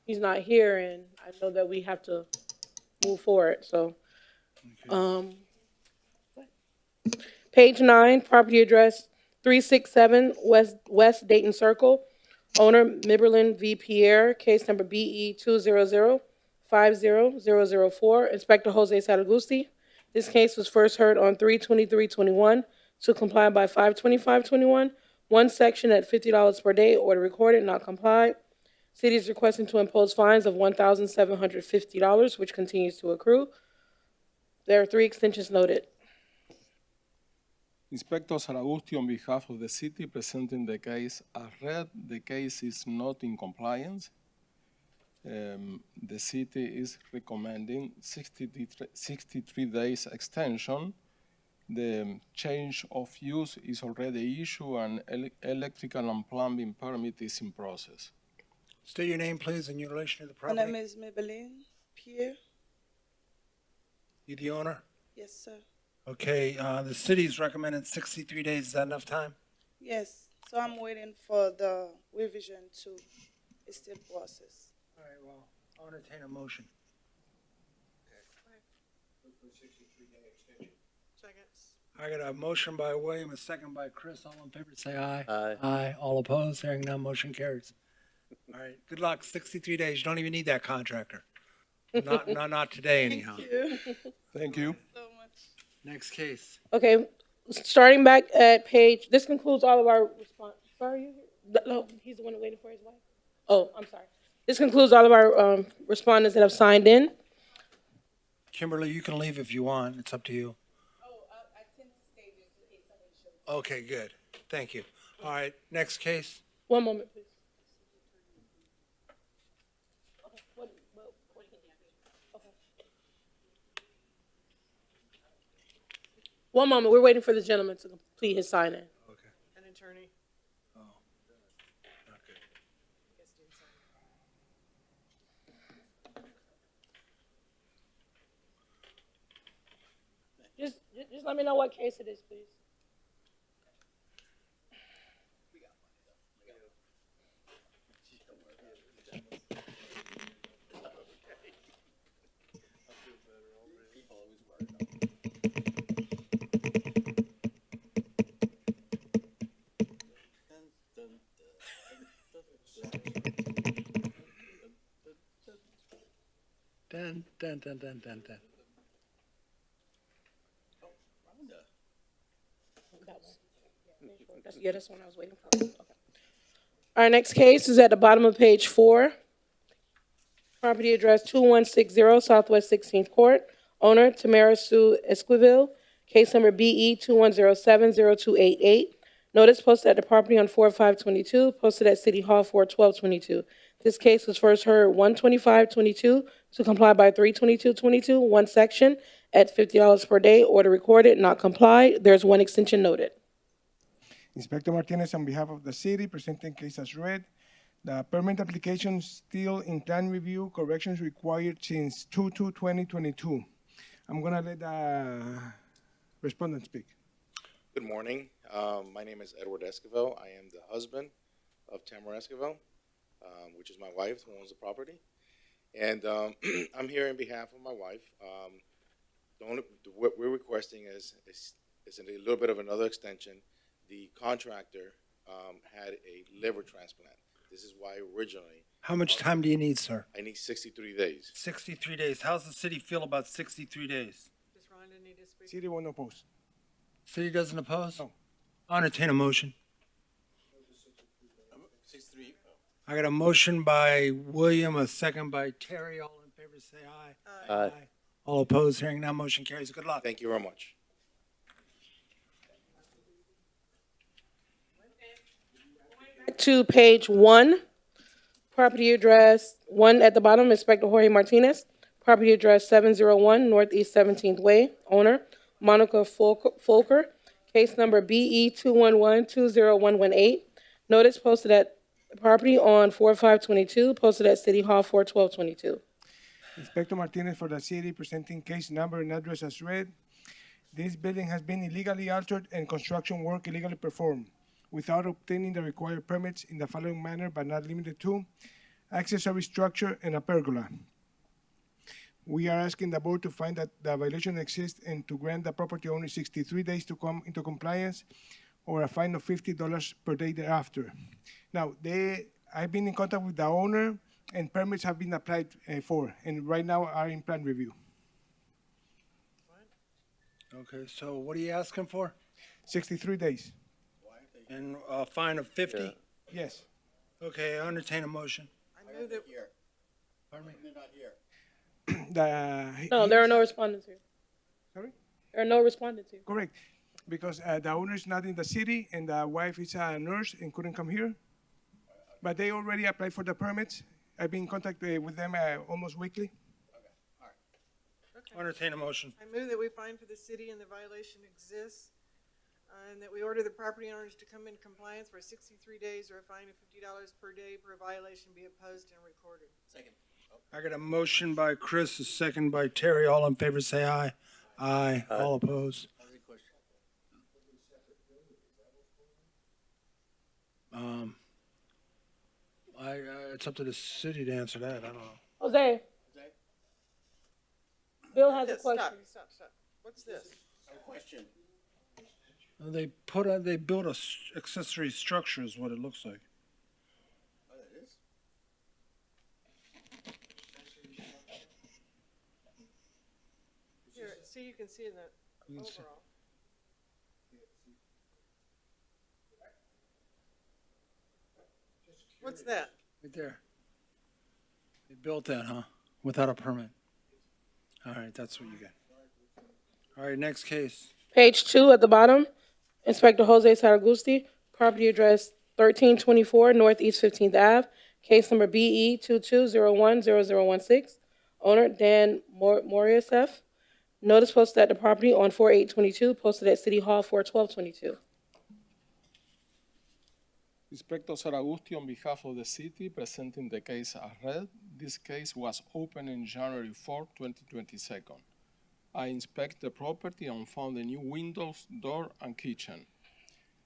he's not here, and I know that we have to move forward, so. Page 9, property address 367 West Dayton Circle. Owner Miberlin V. Pierre, case number BE 200-50004. Inspector Jose Saragusti. This case was first heard on 3/23/21 to comply by 5/25/21. One section at $50 per day, order recorded, not complied. City is requesting to impose fines of $1,750, which continues to accrue. There are 3 extensions noted. Inspector Saragusti, on behalf of the city, presenting the case as read. The case is not in compliance. The city is recommending 63 days extension. The change of use is already issued and electrical and plumbing permit is in process. State your name, please, and your relation to the My property. name is Maybelline Pierre. You the owner? Yes, sir. Okay, the city's recommended 63 days. Is that enough time? Yes. So I'm waiting for the revision to still process. All right, well, I'll entertain a motion. Second. I got a motion by William, a second by Chris. All in favor, say aye. Aye. Aye. All opposed, hearing none, motion carries. All right, good luck. 63 days. You don't even need that contractor. Not today, anyhow. Thank you. Thank you. So much. Next case. Okay, starting back at page, this concludes all of our response. Sorry, you here? No, he's the one waiting for his wife. Oh, I'm sorry. This concludes all of our respondents that have signed in. Kimberly, you can leave if you want. It's up to you. Okay, good. Thank you. All right, next case. One moment, please. One moment, we're waiting for the gentleman to complete his sign-in. An attorney. Oh, not good. Just let me know what case it is, please. Dun, dun, dun, dun, dun, dun. That's the one I was waiting for. Okay. Our next case is at the bottom of page 4. Property address 2160 Southwest 16th Court. Owner Tamara Sue Esquivel. Case number BE 21070288. Notice posted at the property on 4/5/22. Posted at City Hall 4/12/22. This case was first heard 1/25/22 to comply by 3/22/22. One section at $50 per day. Order recorded, not complied. There's 1 extension noted. Inspector Martinez, on behalf of the city, presenting case as read. The permit application still in plan review, corrections required since 2/2/2022. I'm gonna let the respondent speak. Good morning. My name is Edward Esquivel. I am the husband of Tamara Esquivel, which is my wife who owns the property. And I'm here on behalf of my wife. What we're requesting is a little bit of another extension. The contractor had a liver transplant. This is why originally How much time do you need, sir? I need 63 days. 63 days. How's the city feel about 63 days? Does Rhonda need to speak? City won't oppose. City doesn't oppose? No. I'll entertain a motion. 63. I got a motion by William, a second by Terry. All in favor, say aye. Aye. All opposed, hearing none, motion carries. Good luck. Thank you very much. To page 1, property address 1 at the bottom, Inspector Jorge Martinez. Property address 701 Northeast 17th Way. Owner Monica Folker. Case number BE 211-20118. Notice posted at The property on 4522, posted at City Hall 4/12/22. Inspector Martinez for the city, presenting case number and address as read. This building has been illegally altered and construction work illegally performed without obtaining the required permits in the following manner, but not limited to: accessory structure and a pergola. We are asking the board to find that the violation exists and to grant the property owner 63 days to come into compliance or a fine of $50 per day thereafter. Now, I've been in contact with the owner and permits have been applied for, and right now are in plan review. Okay, so what are you asking for? 63 days. And a fine of 50? Yes. Okay, I entertain a motion. I move that, Pardon me? They're not here. No, there are no respondents here. Sorry? There are no respondents here. Correct, because the owner is not in the city and the wife is a nurse and couldn't come here. But they already applied for the permits. I've been in contact with them almost weekly. I entertain a motion. I move that we find for the city and the violation exists, and that we order the property owners to come in compliance for 63 days or a fine of $50 per day per violation be opposed and recorded. Second. I got a motion by Chris, a second by Terry. All in favor, say aye. Aye. All opposed. Other question. It's up to the city to answer that. I don't know. Jose, Bill has a Yes, question. Stop. What's this? A question. They built a accessory structure is what it looks like. Oh, that is? Here, see, you can see in the You can see. overall. What's that? Right there. They built that, huh? Without a permit. All right, that's what you got. All right, next case. Page 2 at the bottom, Inspector Jose Saragusti, property address 1324 Northeast 15th Ave, case number BE 22010016. Owner Dan Moriasef. Notice posted at the property on 4/8/22, posted at City Hall 4/12/22. Inspector Saragusti, on behalf of the city, presenting the case as read. This case was opened in January 4, 2022. I inspected the property and found the new windows, door, and kitchen.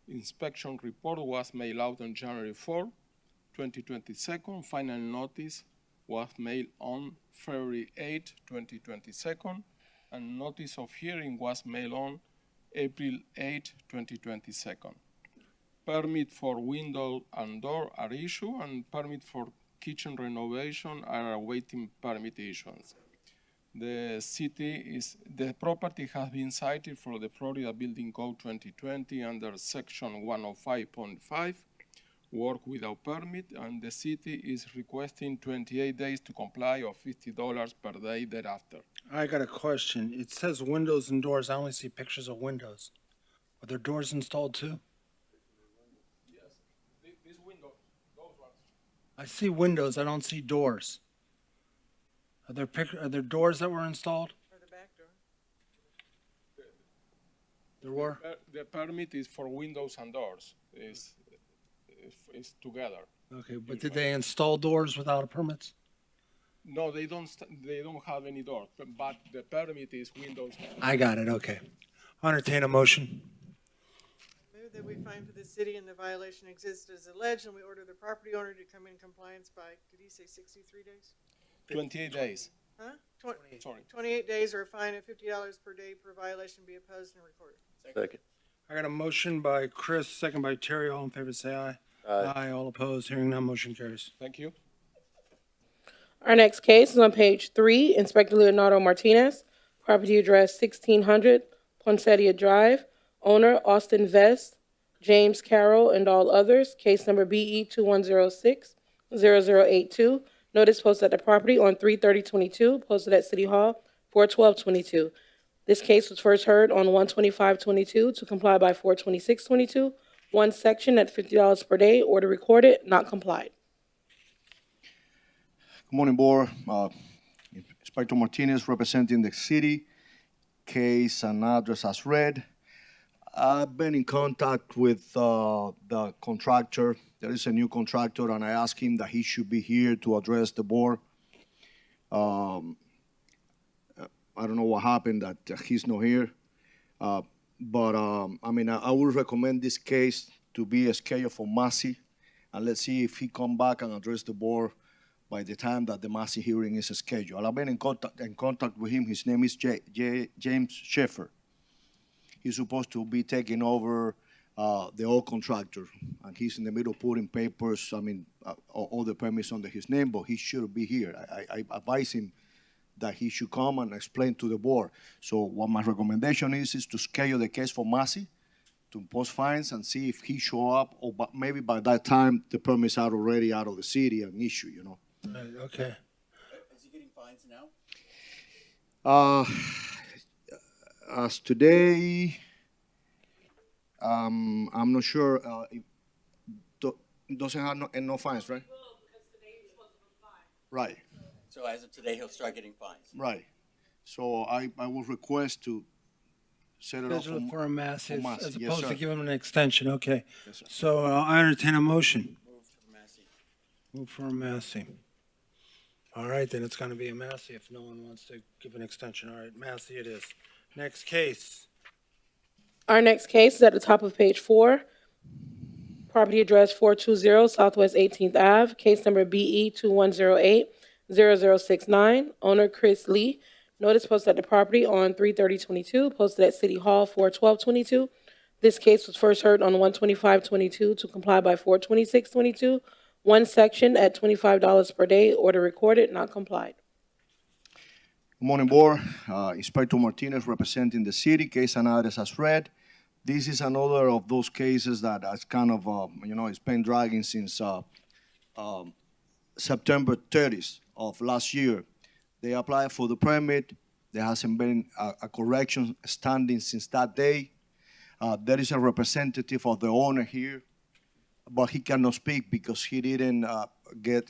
Inspection report was mailed out on January 4, 2022. Final notice was mailed on February 8, 2022, and notice of hearing was mailed on April 8, 2022. Permit for window and door are issued, and permit for kitchen renovation are awaiting permit issuance. The property has been cited for the Florida Building Code 2020 under section 105.5, work without permit, and the city is requesting 28 days to comply or $50 per day thereafter. I got a question. It says windows and doors. I only see pictures of windows. Are there doors installed too? Yes, this window, those ones. I see windows. I don't see doors. Are there doors that were installed? Or the back door? There were? The permit is for windows and doors. It's together. Okay, but did they install doors without permits? No, they don't have any door, but the permit is windows. I got it. Okay. Entertain a motion. Move that we find for the city and the violation exists as alleged, and we order the property owner to come in compliance by, did he say 63 days? 28 days. Huh? Sorry. 28 days or a fine of $50 per day per violation be opposed and recorded. Second. I got a motion by Chris, second by Terry. All in favor, say aye. Aye. All opposed. Hearing none, motion carries. Thank you. Our next case is on page 3, Inspector Leonardo Martinez, property address 1600 Poinsettia Drive, owner Austin Vest, James Carroll, and all others, case number BE 2106-0082. Notice posted at the property on 3/30/22, posted at City Hall 4/12/22. This case was first heard on 1/25/22 to comply by 4/26/22. One section at $50 per day, order recorded, not complied. Good morning, Board. Inspector Martinez representing the city. Case and address as read. I've been in contact with the contractor. There is a new contractor, and I asked him that he should be here to address the board. Um, I don't know what happened that he's not here. But I would recommend this case to be scheduled for Massey, and let's see if he come back and address the board by the time that the Massey hearing is scheduled. I've been in contact with him. His name is James Schaefer. He's supposed to be taking over the old contractor, and he's in the middle putting papers, all the permits under his name, but he should be here. I advise him that he should come and explain to the board. So what my recommendation is to schedule the case for Massey, to impose fines and see if he show up, or maybe by that time the permits are already out of the city and issue, you know. Right, okay. Is he getting fines now? As today, I'm not sure. It doesn't have no fines, right? Right. So as of today, he'll start getting fines. Right. So I will request to set it up Schedule it for a Massey as Yes, opposed sir. to give him an extension, okay. Yes, sir. So I entertain a motion. Move for Massey. Move for a Massey. All right, then it's gonna be a Massey if no one wants to give an extension. All right, Massey it is. Next case. Our next case is at the top of page 4. Property address 420 Southwest 18th Ave, case number BE 2108-0069. Owner Chris Lee. Notice posted at the property on 3/30/22, posted at City Hall 4/12/22. This case was first heard on 1/25/22 to comply by 4/26/22. One section at $25 per day. Order recorded, not complied. Good morning, board. Inspector Martinez representing the city. Case and address as read. This is another of those cases that has kind of, it's been dragging since September 30th of last year. They applied for the permit. There hasn't been a correction standing since that day. There is a representative of the owner here, but he cannot speak because he didn't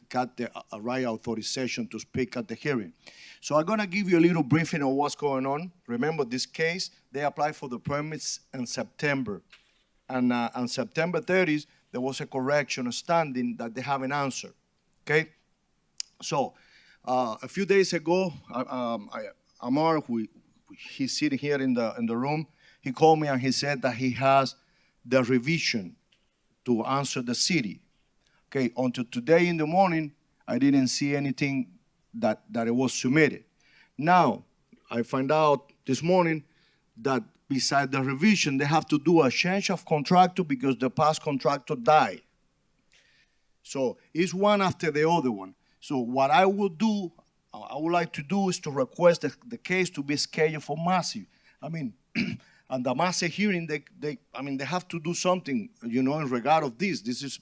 got the right authorization to speak at the hearing. So I'm gonna give you a little briefing on what's going on. Remember this case, they applied for the permits in September. And on September 30th, there was a correction standing that they haven't answered, okay? So a few days ago, Amar, he's sitting here in the room, he called me and he said that he has the revision to answer the city. Okay, until today in the morning, I didn't see anything that it was submitted. Now, I find out this morning that beside the revision, they have to do a change of contractor because the past contractor died. So it's one after the other one. So what I would like to do is to request the case to be scheduled for Massey. And the Massey hearing, they have to do something, in regard of this. This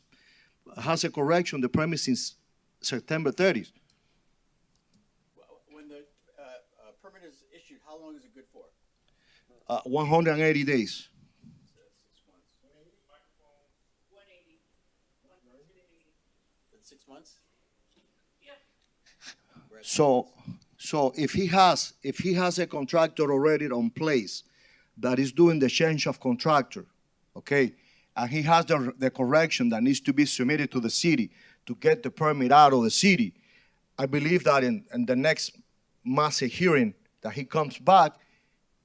has a correction, the premise since September 30th. When the permit is issued, how long is it good for? 180 days. 6 months. 180. 6 months? So if he has a contractor already on place that is doing the change of contractor, okay, and he has the correction that needs to be submitted to the city to get the permit out of the city, I believe that in the next Massey hearing that he comes back,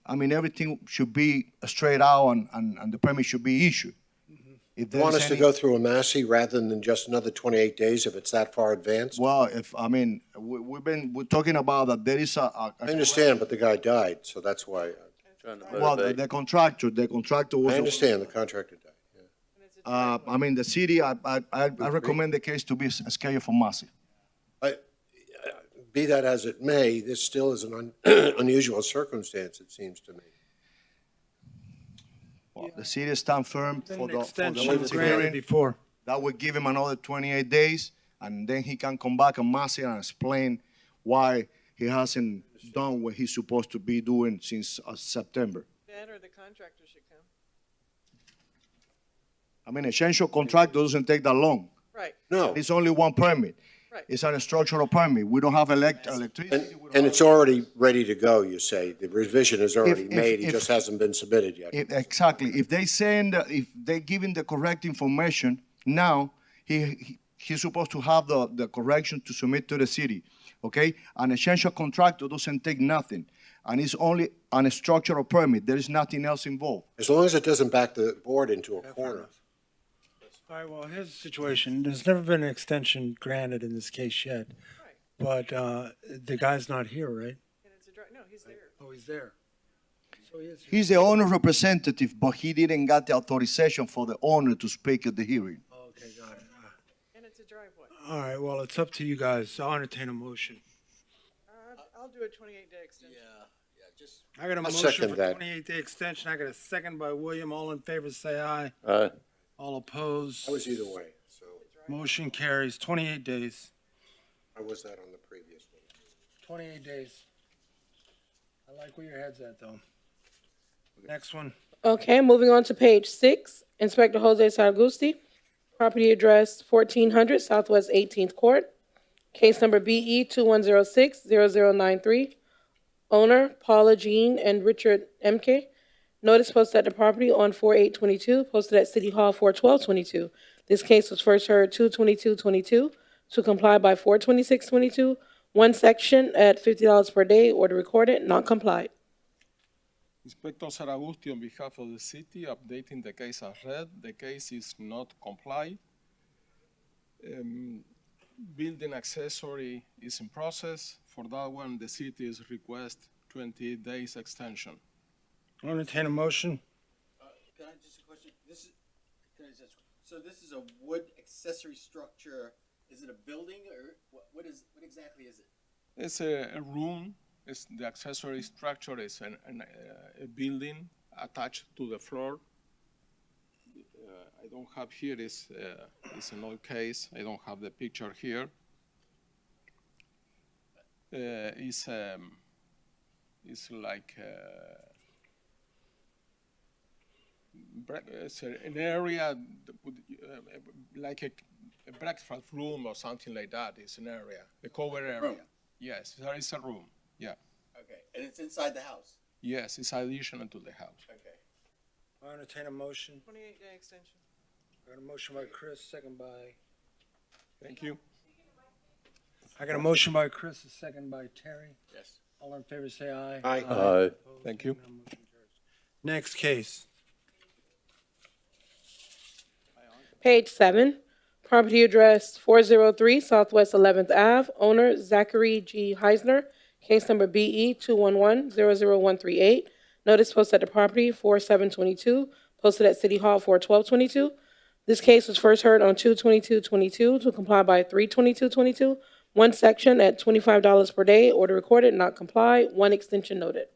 everything should be straight out and the permit should be issued. If You want us to go through a Massey rather than just another 28 days if it's that far advanced? Well, we're talking about that there is I understand, but the guy died, so that's why. Well, the contractor was. I understand, the contractor died. The city, I recommend the case to be scheduled for Massey. Be that as it may, this still is an unusual circumstance, it seems to me. Well, the city stand firm for the Extension Massey granted hearing. before. That would give him another 28 days, and then he can come back on Massey and explain why he hasn't done what he's supposed to be doing since September. That or the contractor should come. A change of contract doesn't take that long. Right. No. It's only one permit. It's a structural permit. We don't have electricity. And it's already ready to go, you say? The revision is already If- made, it if- just hasn't been submitted yet? Exactly. If they send, if they giving the correct information, now he's supposed to have the correction to submit to the city, okay? An essential contractor doesn't take nothing, and it's only on a structural permit. There is nothing else involved. As long as it doesn't back the board into a corner. All right, well, here's the situation. There's never been an extension granted in this case yet, but the guy's not here, right? And it's a no, he's there. Oh, he's there. So he is here. He's the owner representative, but he didn't get the authorization for the owner to speak at the hearing. Okay, got it. And it's a driveway. All right, well, it's up to you guys. I'll entertain a motion. I'll do a 28-day extension. I got a I'll motion second for that. 28-day extension. I got a second by William. All in favor, say aye. Aye. All opposed. I was either way, so Motion carries. 28 days. I was that on the previous one. 28 days. I like where your head's at, though. Next one. Okay, moving on to page 6, Inspector Jose Saragusti, property address 1400 Southwest 18th Court, case number BE 2106-0093, owner Paula Jean and Richard MK. Notice posted at the property on 4/8/22, posted at City Hall 4/12/22. This case was first heard 2/22/22 to comply by 4/26/22. One section at $50 per day, order recorded, not complied. Inspector Saragusti, on behalf of the city, updating the case as read. The case is not complied. Building accessory is in process. For that one, the city is request 20 days extension. I'll entertain a motion. Can I just a question? So this is a wood accessory structure. Is it a building or what exactly is it? It's a room. It's the accessory structure is a building attached to the floor. I don't have here. It's an old case. I don't have the picture here. It's like it's an area like a breakfast room or something like that. It's an area, a cover area. Room. Yes, there is a room. Yeah. Okay, and it's inside the house. Yes, it's additional to the house. Okay. I'll entertain a motion. 28-day extension. I got a motion by Chris, second by. Thank you. I got a motion by Chris, a second by Terry. Yes. All in favor, say aye. Aye. Opposed? Thank you. None, motion carries. Next case. Page 7, property address 403 Southwest 11th Ave, owner Zachary G. Heisner, case number BE 211-00138. Notice posted at the property 4/7/22, posted at City Hall 4/12/22. This case was first heard on 2/22/22 to comply by 3/22/22. One section at $25 per day, order recorded, not comply, one extension noted.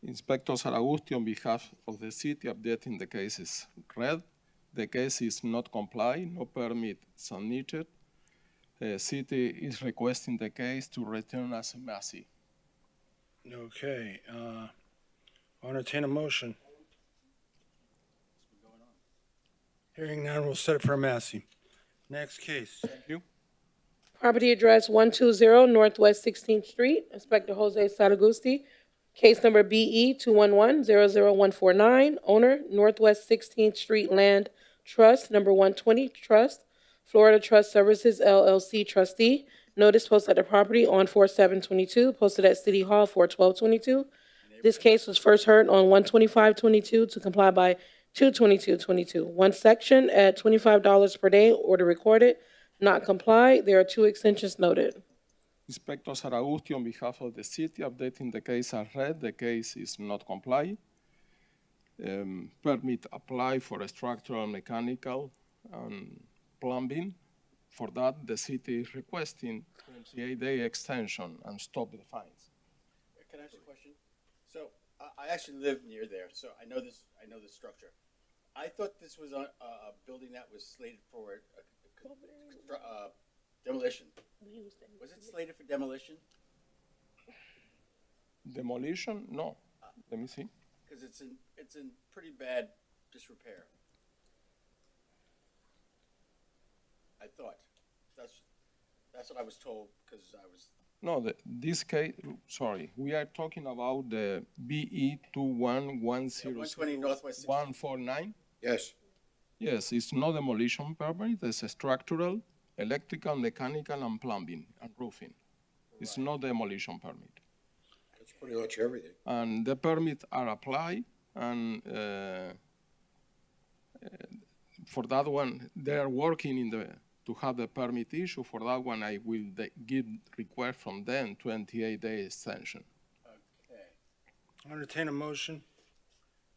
Inspector Saragusti, on behalf of the city, updating the case is read. The case is not complied, no permit submitted. The city is requesting the case to return as a Massey. Okay, I'll entertain a motion. Hearing none, we'll set it for a Massey. Next case. Thank you. Property address 120 Northwest 16th Street, Inspector Jose Saragusti, case number BE 211-00149, owner Northwest 16th Street Land Trust, number 120 Trust, Florida Trust Services LLC trustee. Notice posted at the property on 4/7/22, posted at City Hall 4/12/22. This case was first heard on 1/25/22 to comply by 2/22/22. One section at $25 per day, order recorded, not complied. There are two extensions noted. Inspector Saragusti, on behalf of the city, updating the case as read. The case is not complied. Permit apply for structural, mechanical, and plumbing. For that, the city is requesting 28-day extension and stop the fines. Can I ask you a question? So I actually live near there, so I know this structure. I thought this was a building that was slated for demolition. Was it slated for demolition? Demolition? No. Let me see. Because it's in pretty bad disrepair. I thought. That's what I was told, because I was, No, this case, sorry, we are talking about the BE 120 Northwest 16th. 149. Yes. Yes, it's no demolition permit, it's a structural, electrical, mechanical, and plumbing, and roofing. It's no demolition permit. That's pretty much everything. And the permits are applied, and for that one, they are working to have the permit issue. For that one, I will give request from them 28-day extension. okay, I entertain a motion.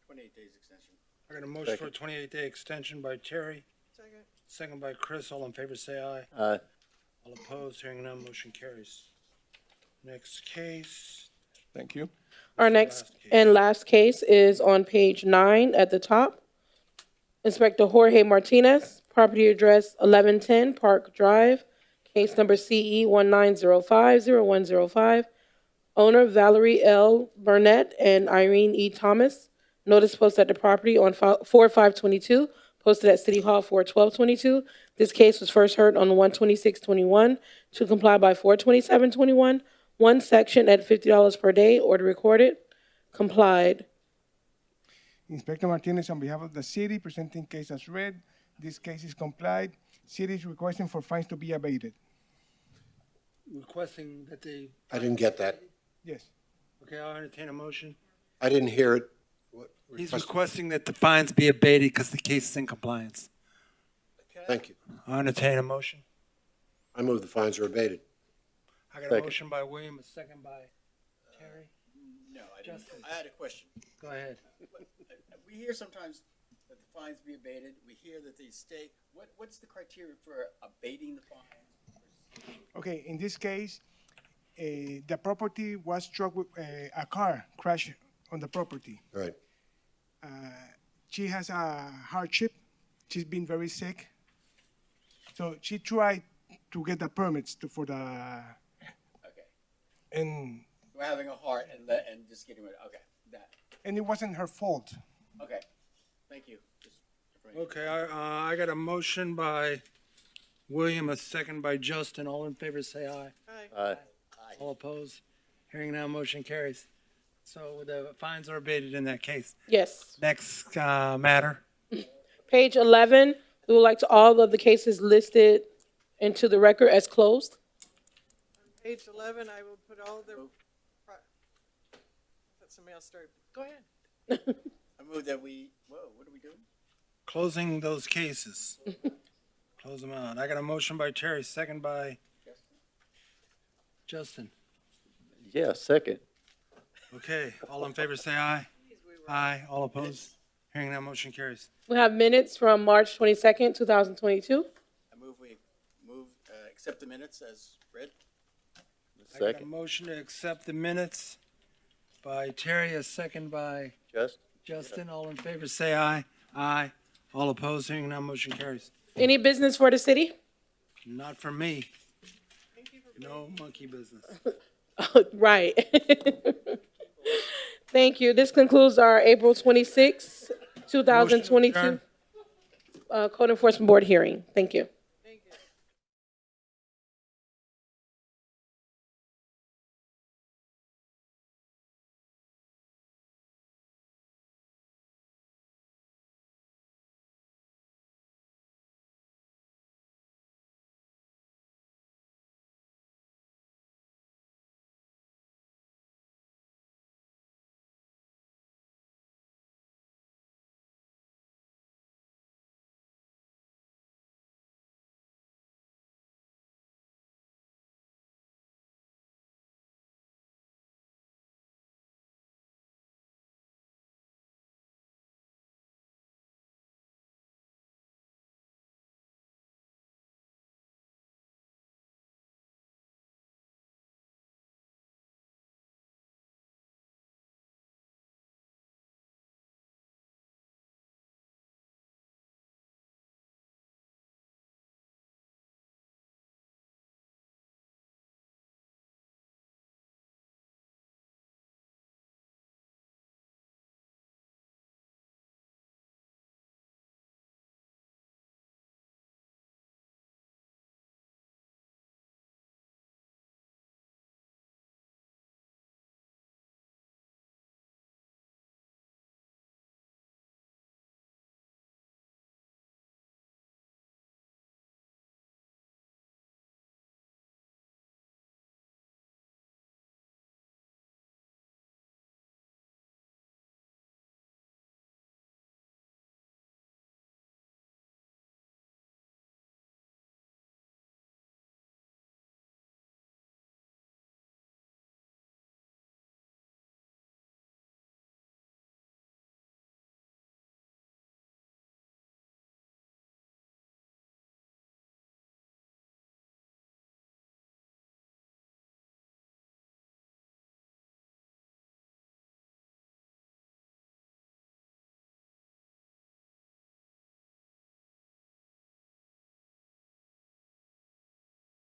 28 days extension. I got a motion for a 28-day extension by Terry, Second. second by Chris. All in favor, say aye. Aye. All opposed, hearing none, motion carries. Next case. Thank you. Our next and last case is on page 9 at the top. Inspector Jorge Martinez, property address 1110 Park Drive, case number CE 19050105. Owner Valerie L. Burnett and Irene E. Thomas. Notice posted at the property on 4/5/22, posted at City Hall 4/12/22. This case was first heard on 1/26/21 to comply by 4/27/21. One section at $50 per day, order recorded, complied. Inspector Martinez, on behalf of the city, presenting case as read. This case is complied. City is requesting for fines to be abated. Requesting that they. I didn't get that. Yes. Okay, I'll entertain a motion. I didn't hear it. What, He's request- requesting that the fines be abated because the case is in compliance. Thank you. I'll entertain a motion. I move the fines are abated. I got a Second. motion by William, a second by Terry. No, I didn't. Justin. I had a question. Go ahead. We hear sometimes that the fines be abated. We hear that they stay. What's the criteria for abating the fines? Okay, in this case, the property was struck with a car crash on the property. Right. She has a hardship. She's been very sick. So she tried to get the permits for the, Okay. and We're having a heart and just getting rid of, okay, that. it wasn't her fault. Okay, thank you. Just information. Okay, I got a motion by William, a second by Justin. All in favor, say aye. Aye. Aye. All opposed? Hearing now, motion carries. So the fines are abated in that case. Yes. Next matter. Page 11, we would like to all of the cases listed into the record as closed. Page 11, I will put all the, I thought somebody else started. Go ahead. I move that we, whoa, what are we doing? Closing those cases. Close them out. I got a motion by Terry, second by Justin. Yeah, second. Okay, all in favor, say aye. Aye. All opposed? Hearing that, motion carries. We have minutes from March 22nd, 2022. I move accept the minutes as read. I got a Second. motion to accept the minutes by Terry, a second by Justin. All in favor, say aye. Aye. All opposed? Hearing that, motion carries. Any business for the city? Not for me. No monkey business. Right. Thank you. This concludes our April 26, 2022 Code Enforcement Board hearing. Thank you.